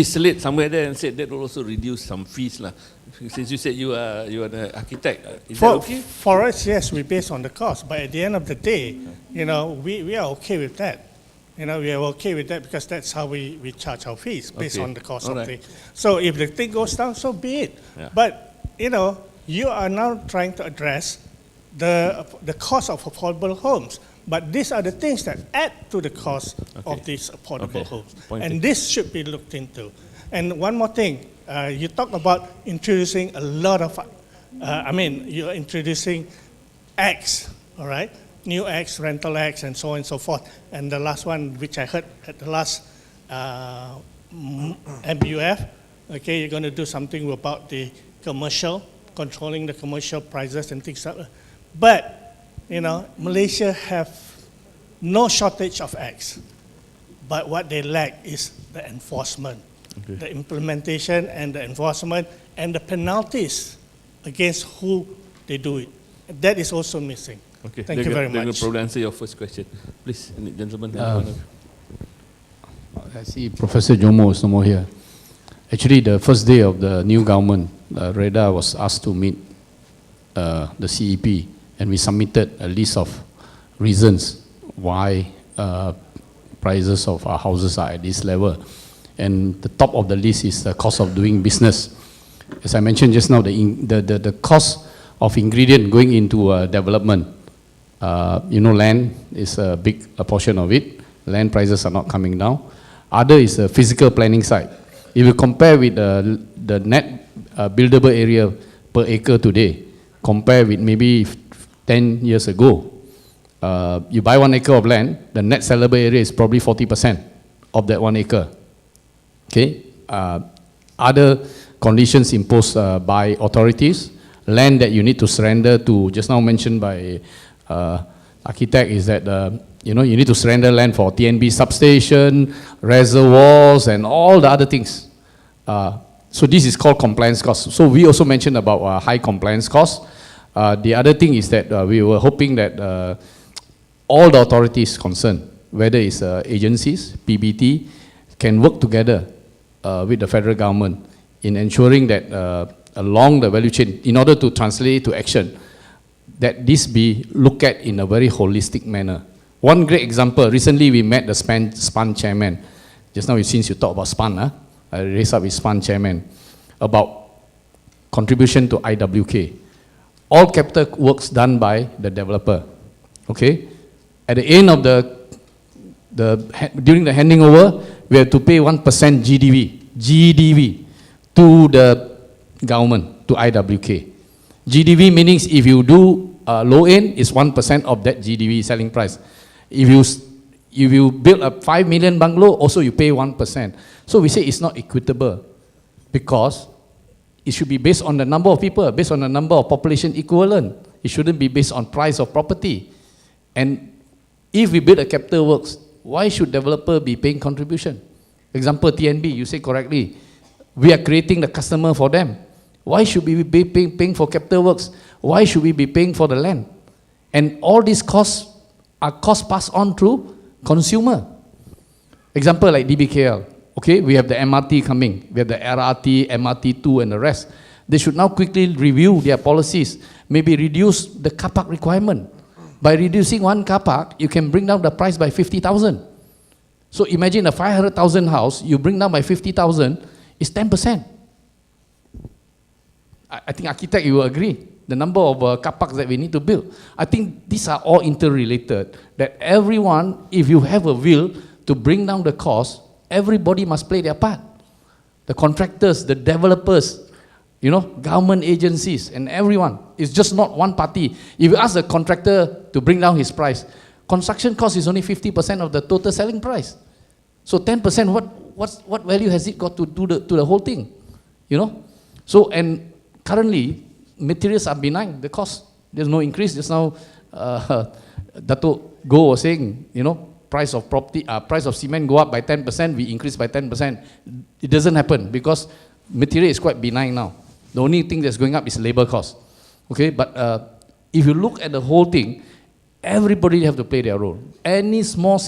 [SPEAKER 2] slid somewhere there and said that will also reduce some fees lah. Since you said you are the architect, is that okay?
[SPEAKER 8] For us, yes, we base on the cost, but at the end of the day, you know, we are okay with that. You know, we are okay with that because that's how we charge our fees, based on the cost of the. So if the thing goes down, so be it. Yeah. But, you know, you are now trying to address the cost of affordable homes. But these are the things that add to the cost of these affordable homes. And this should be looked into. And one more thing, you talk about introducing a lot of, you're introducing acts, all right? New acts, rental acts, and so on and so forth. And the last one, which I heard at the last MUF, okay, you're going to do something about the commercial, controlling the commercial prices and things like that. But, you know, Malaysia have no shortage of acts. But what they lack is the enforcement, the implementation and the enforcement and the penalties against who they do it. That is also missing.
[SPEAKER 2] Okay.
[SPEAKER 8] Thank you very much.
[SPEAKER 2] We'll probably answer your first question. Please, gentlemen.
[SPEAKER 5] I see Professor Jomo is no more here. Actually, the first day of the new government, REHDA was asked to meet the CEP, and we submitted a list of reasons why prices of our houses are at this level. And the top of the list is the cost of doing business. As I mentioned just now, the cost of ingredient going into development. You know, land is a big portion of it. Land prices are not coming down. Other is the physical planning side. If you compare with the net buildable area per acre today, compare with maybe 10 years ago, you buy 1 acre of land, the net sellable area is probably 40% of that 1 acre. Okay. Other conditions imposed by authorities, land that you need to surrender to, just now mentioned by architect, is that you know, you need to surrender land for TNB substation, reservoirs, and all the other things. So this is called compliance costs. So we also mentioned about high compliance costs. The other thing is that we were hoping that all the authorities concerned, whether it's agencies, PBT, can work together with the federal government in ensuring that along the value chain, in order to translate to action, that this be looked at in a very holistic manner. One great example, recently we met the SPAN chairman. Just now, since you talk about SPAN, I raised up with SPAN chairman about contribution to IWK. All capital works done by the developer. Okay? At the end of during the handing over, we have to pay 1% GDV to the government, to IWK. GDV meaning if you do low end, it's 1% of that GDV selling price. If you build a 5 million bungalow, also you pay 1%. So we say it's not equitable because it should be based on the number of people, based on the number of population equivalent. It shouldn't be based on price of property. And if we build a capital works, why should developer be paying contribution? Example, TNB, you say correctly, we are creating the customer for them. Why should we be paying for capital works? Why should we be paying for the land? And all these costs are costs passed on to consumer. Example like DBKL, okay, we have the MRT coming, we have the RRT, MRT2 and the rest. They should now quickly review their policies, maybe reduce the car park requirement. By reducing one car park, you can bring down the price by 50,000. So imagine a 500,000 house, you bring down by 50,000, it's 10%. I think architect, you will agree. The number of car parks that we need to build. I think these are all interrelated. That everyone, if you have a will to bring down the cost, everybody must play their part. The contractors, the developers, you know, government agencies and everyone. It's just not one party. If you ask the contractor to bring down his price, construction cost is only 50% of the total selling price. So 10%, what value has it got to do to the whole thing? You know? So, and currently, materials are benign, the cost. There's no increase. Just now, Dato Go was saying, price of property, price of cement go up by 10%, we increase by 10%. It doesn't happen because material is quite benign now. The only thing that's going up is labor cost. Okay, but if you look at the whole thing, everybody have to play their role. Any small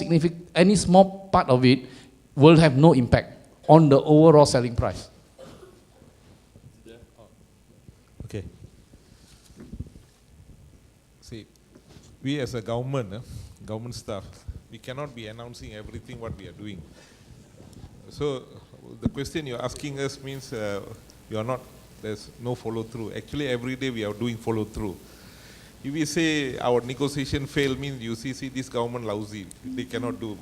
[SPEAKER 5] part of it will have no impact on the overall selling price.
[SPEAKER 4] Okay. See, we as a government, government staff, we cannot be announcing everything what we are doing. So the question you're asking us means you are not, there's no follow through. Actually, every day we are doing follow through. If we say our negotiation failed, means you see this government lousy, they cannot do.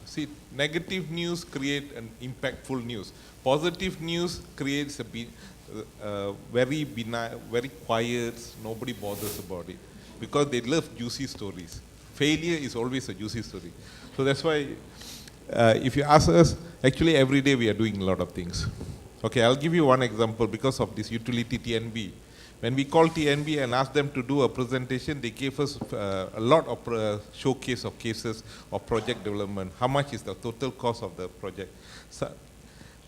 [SPEAKER 4] See, negative news create an impactful news. Positive news creates a very benign, very quiet, nobody bothers about it. Because they love juicy stories. Failure is always a juicy story. So that's why, if you ask us, actually every day we are doing a lot of things. Okay, I'll give you one example because of this utility TNB. When we called TNB and asked them to do a presentation, they gave us a lot of showcase of cases of project development. How much is the total cost of the project? So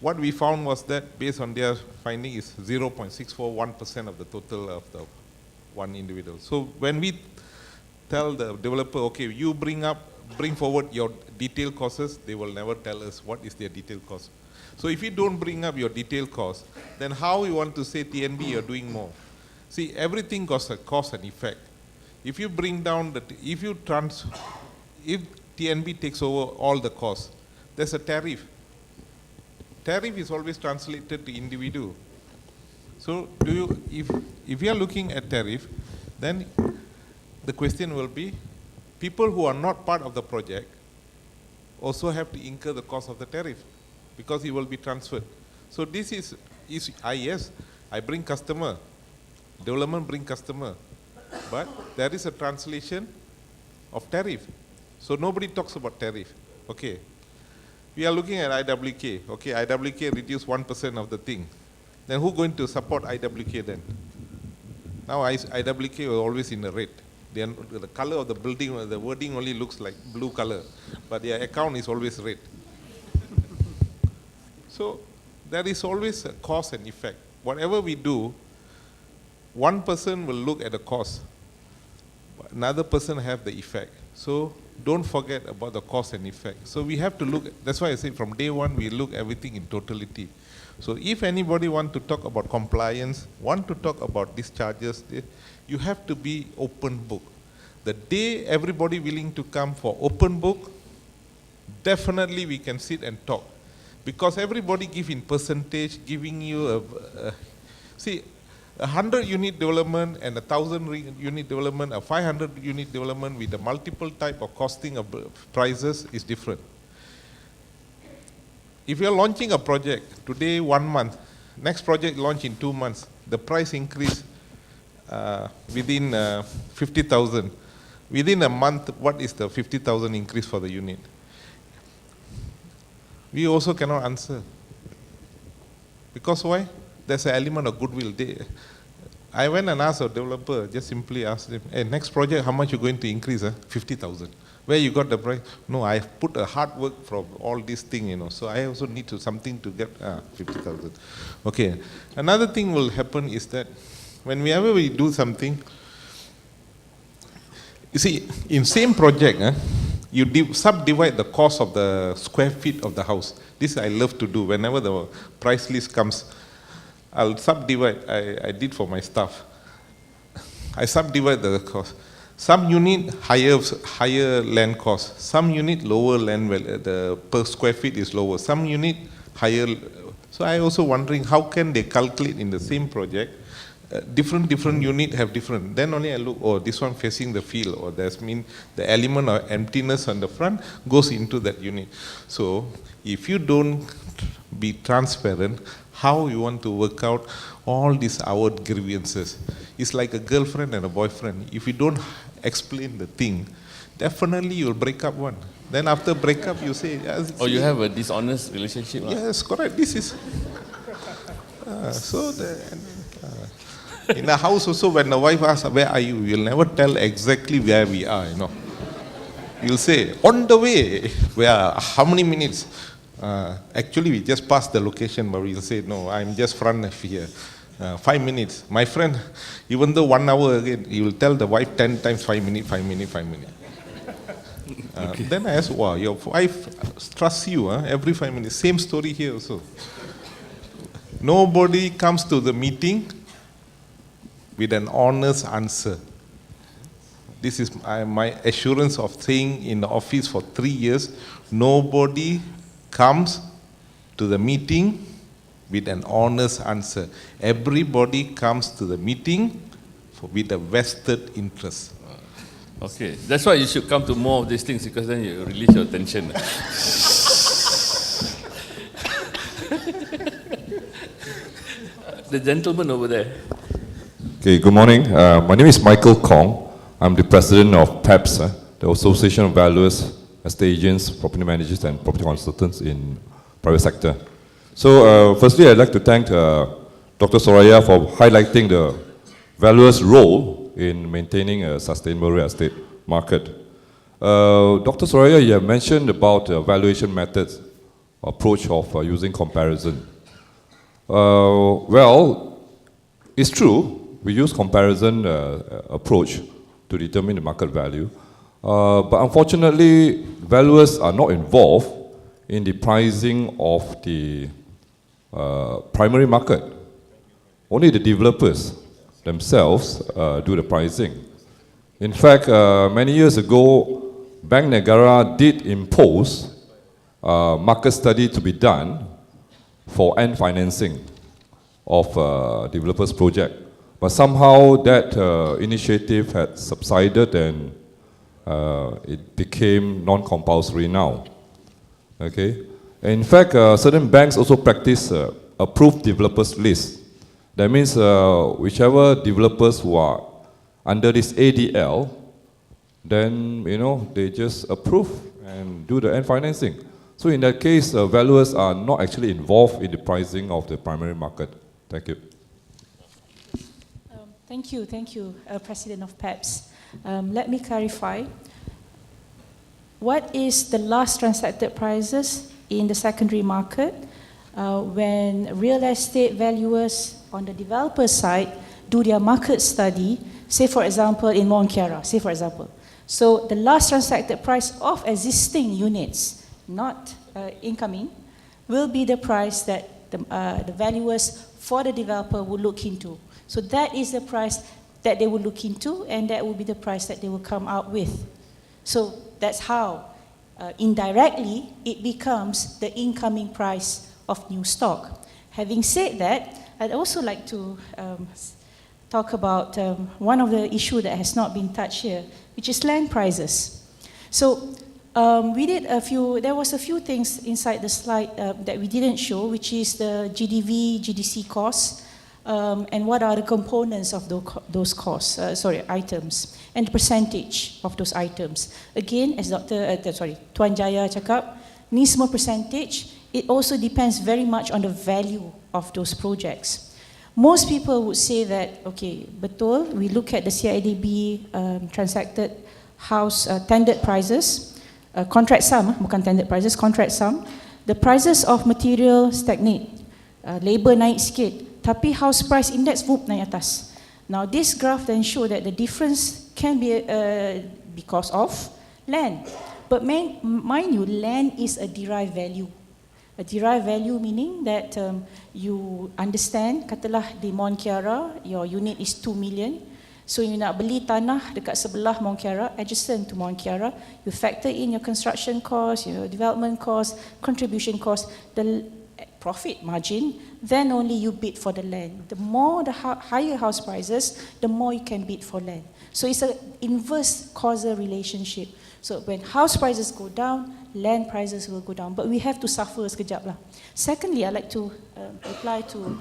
[SPEAKER 4] what we found was that based on their finding is 0.641% of the total of the one individual. So when we tell the developer, okay, you bring forward your detailed costs, they will never tell us what is their detailed cost. So if you don't bring up your detailed cost, then how you want to say TNB you're doing more? See, everything got a cause and effect. If you bring down if TNB takes over all the costs, there's a tariff. Tariff is always translated to individual. So if you are looking at tariff, then the question will be, people who are not part of the project also have to incur the cost of the tariff because it will be transferred. So this is yes, I bring customer, development bring customer, but there is a translation of tariff. So nobody talks about tariff. Okay. We are looking at IWK. Okay, IWK reduce 1% of the thing. Then who's going to support IWK then? Now IWK was always in the red. The color of the building, the wording only looks like blue color, but their account is always red. So there is always a cause and effect. Whatever we do, one person will look at the cause, but another person have the effect. So don't forget about the cause and effect. So we have to look, that's why I say from day one we look everything in totality. So if anybody want to talk about compliance, want to talk about discharges, you have to be open book. The day everybody willing to come for open book, definitely we can sit and talk. Because everybody give in percentage, giving you see, 100 unit development and 1,000 unit development, a 500 unit development with a multiple type of costing of prices is different. If you are launching a project, today 1 month, next project launch in 2 months, the price increase within 50,000. Within a month, what is the 50,000 increase for the unit? We also cannot answer. Because why? There's an element of goodwill. I went and asked a developer, just simply asked him, hey, next project, how much you going to increase? 50,000. Where you got the price? No, I put a hard work from all these things, so I also need something to get 50,000. Okay. Another thing will happen is that whenever we do something, you see, in same project, you subdivide the cost of the square feet of the house. This I love to do. Whenever the price list comes, I'll subdivide. I did for my staff. I subdivide the cost. Some unit higher land cost. Some unit lower land value. The per square feet is lower. Some unit higher. So I also wondering how can they calculate in the same project. Different unit have different. Then only I look, oh, this one facing the field, or that's mean the element of emptiness on the front goes into that unit. So if you don't be transparent, how you want to work out all these outward grievances? It's like a girlfriend and a boyfriend. If you don't explain the thing, definitely you'll break up one. Then after breakup, you say, yes,
[SPEAKER 2] or you have a dishonest relationship.
[SPEAKER 4] Yes, correct. This is in the house also, when the wife asks, where are you? You'll never tell exactly where we are, You'll say, on the way, where, how many minutes? Actually, we just passed the location, but we'll say, no, I'm just front of here. 5 minutes. My friend, even though 1 hour again, he will tell the wife 10 times, 5 minutes, 5 minutes, 5 minutes.
[SPEAKER 2] Okay.
[SPEAKER 4] Then I asked, wow, your wife trusts you, every 5 minutes. Same story here also. Nobody comes to the meeting with an honest answer. This is my assurance of staying in the office for 3 years. Nobody comes to the meeting with an honest answer. Everybody comes to the meeting with a vested interest.
[SPEAKER 2] Okay, that's why you should come to more of these things, because then you release your tension. The gentleman over there.
[SPEAKER 9] Okay, good morning. My name is Michael Kong. I'm the president of PEPS, the Association of Valuers, Estate Agents, Property Managers and Property Consultants in private sector. So firstly, I'd like to thank Dr. Suraya for highlighting the valuers' role in maintaining a sustainable real estate market. Dr. Suraya, you have mentioned about valuation methods, approach of using comparison. Well, it's true, we use comparison approach to determine the market value, but unfortunately, valuers are not involved in the pricing of the primary market. Only the developers themselves do the pricing. In fact, many years ago, Bank Negara did impose market study to be done for end financing of developers' project. But somehow that initiative had subsided and it became non-compulsory now. Okay. In fact, certain banks also practice approved developers list. That means whichever developers who are under this ADL, then they just approve and do the end financing. So in that case, valuers are not actually involved in the pricing of the primary market. Thank you.
[SPEAKER 3] Thank you, President of PEPS. Let me clarify. What is the last transacted prices in the secondary market when real estate valuers on the developer side do their market study, say for example in Mount Kiara, say for example. So the last transacted price of existing units, not incoming, will be the price that the valuers for the developer will look into. So that is the price that they will look into, and that will be the price that they will come out with. So that's how indirectly it becomes the incoming price of new stock. Having said that, I'd also like to talk about one of the issues that has not been touched here, which is land prices. So there was a few things inside the slide that we didn't show, which is the GDV, GDC costs, and what are the components of those costs, items, and the percentage of those items. Again, as Tuan Jaya cakap, ni semua percentage, it also depends very much on the value of those projects. Most people would say that, okay, betul, we look at the CIDB transacted house tendered prices, contract sum, bukan tendered prices, contract sum, the prices of material stagnate, labor naik sikit, tapi house price index naik atas. Now this graph then show that the difference can be because of land. But mind you, land is a derived value. A derived value meaning that you understand, katalah di Mount Kiara, your unit is 2 million. So you nak beli tanah dekat sebelah Mount Kiara, adjacent to Mount Kiara, you factor in your construction cost, your development cost, contribution cost, the profit margin, then only you bid for the land. The more the higher house prices, the more you can bid for land. So it's an inverse causal relationship. So when house prices go down, land prices will go down. But we have to suffer sekejap lah. Secondly, I'd like to reply to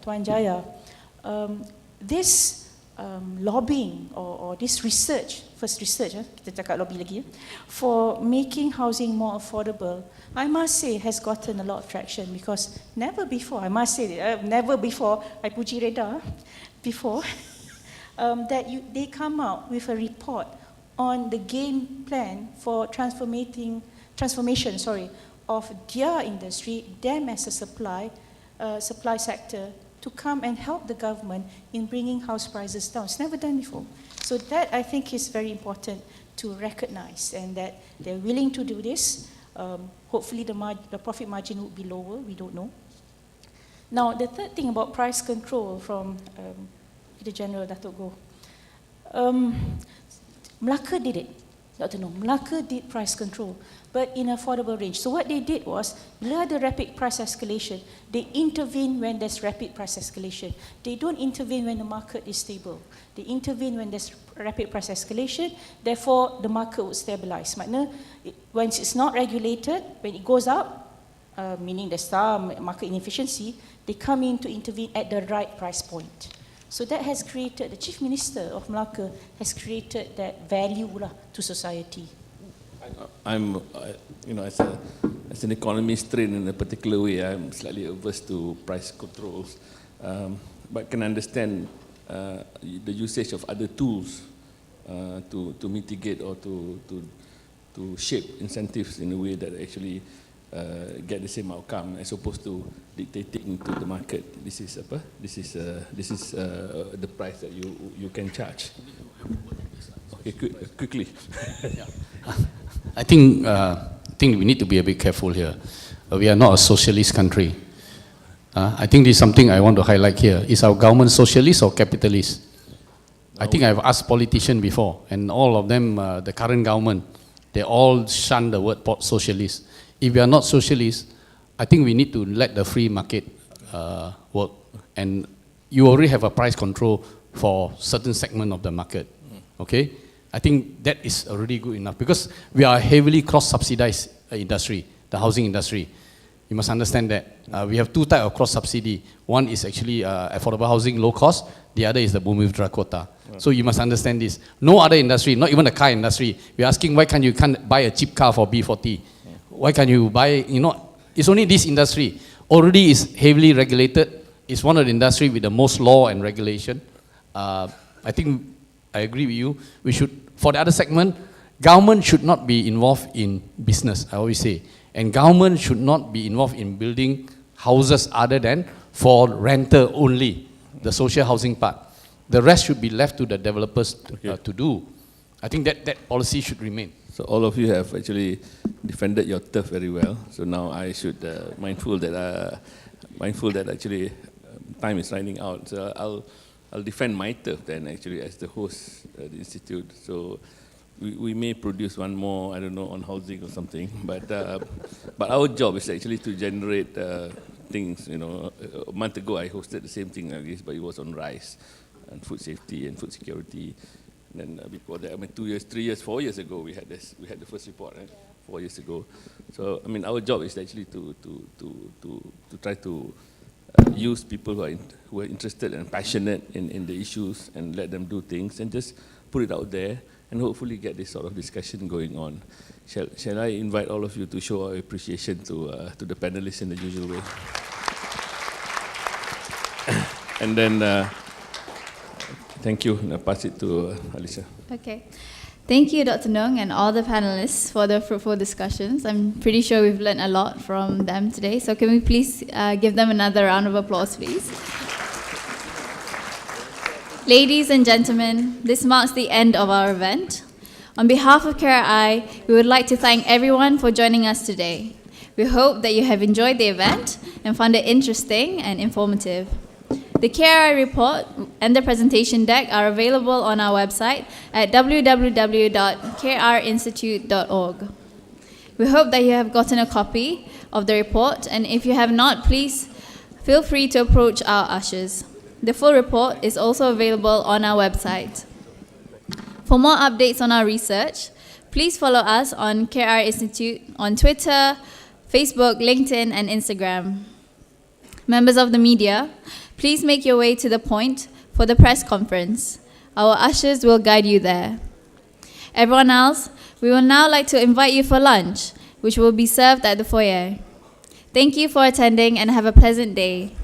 [SPEAKER 3] Tuan Jaya. This lobbying or this research, first research, kita cakap lobby lagi, for making housing more affordable, I must say has gotten a lot of traction because never before, I must say, never before, I puji REHDA, before, that they come out with a report on the game plan for transformation of their industry, them as a supply sector, to come and help the government in bringing house prices down. It's never done before. So that, I think, is very important to recognize, and that they're willing to do this. Hopefully the profit margin would be lower, we don't know. Now, the third thing about price control from the General Datuk Go. Melaka did it, Dr. Nong. Melaka did price control, but in affordable range. So what they did was, bila ada rapid price escalation, they intervene when there's rapid price escalation. They don't intervene when the market is stable. They intervene when there's rapid price escalation, therefore the market would stabilize. Maknanya, once it's not regulated, when it goes up, meaning there's some market inefficiency, they come in to intervene at the right price point. So that has created, the Chief Minister of Melaka has created that value to society.
[SPEAKER 2] I'm, as an economist trained in a particular way, I'm slightly averse to price controls, but can understand the usage of other tools to mitigate or to shape incentives in a way that actually get the same outcome as opposed to dictating to the market. This is the price that you can charge. Okay, quickly.
[SPEAKER 5] I think we need to be a bit careful here. We are not a socialist country. I think this is something I want to highlight here. Is our government socialist or capitalist? I think I've asked politicians before, and all of them, the current government, they all shun the word socialist. If we are not socialist, I think we need to let the free market work. And you already have a price control for certain segment of the market. Okay? I think that is already good enough, because we are a heavily cross-subsidized industry, the housing industry. You must understand that. We have two types of cross-subsidy. One is actually affordable housing, low cost. The other is the Bumiputera quota. So you must understand this. No other industry, not even the car industry, we're asking why can't you buy a cheap car for B40? Why can't you buy, it's only this industry. Already is heavily regulated. It's one of the industry with the most law and regulation. I think I agree with you. We should, for the other segment, government should not be involved in business, I always say. And government should not be involved in building houses other than for renter only, the social housing part. The rest should be left to the developers to do. I think that policy should remain.
[SPEAKER 2] So all of you have actually defended your turf very well. So now I should mindful that actually time is running out. So I'll defend my turf then actually as the host at the institute. So we may produce one more, I don't know, on housing or something. But our job is actually to generate things. A month ago I hosted the same thing like this, but it was on rice and food safety and food security. And then before that, 2 years, 3 years, 4 years ago, we had the first report, right? 4 years ago. So our job is actually to try to use people who are interested and passionate in the issues and let them do things and just put it out there and hopefully get this sort of discussion going on. Shall I invite all of you to show our appreciation to the panelists in the usual way? And then. Thank you. I'll pass it to Alicia.
[SPEAKER 1] Okay. Thank you, Dr. Nung, and all the panelists for the fruitful discussions. I'm pretty sure we've learned a lot from them today. So can we please give them another round of applause, please? Ladies and gentlemen, this marks the end of our event. On behalf of KRI, we would like to thank everyone for joining us today. We hope that you have enjoyed the event and found it interesting and informative. The KRI report and the presentation deck are available on our website at www.krinstitute.org. We hope that you have gotten a copy of the report, and if you have not, please feel free to approach our ushers. The full report is also available on our website. For more updates on our research, please follow us on KRI Institute on Twitter, Facebook, LinkedIn, and Instagram. Members of the media, please make your way to the point for the press conference. Our ushers will guide you there. Everyone else, we would now like to invite you for lunch, which will be served at the foyer. Thank you for attending and have a pleasant day.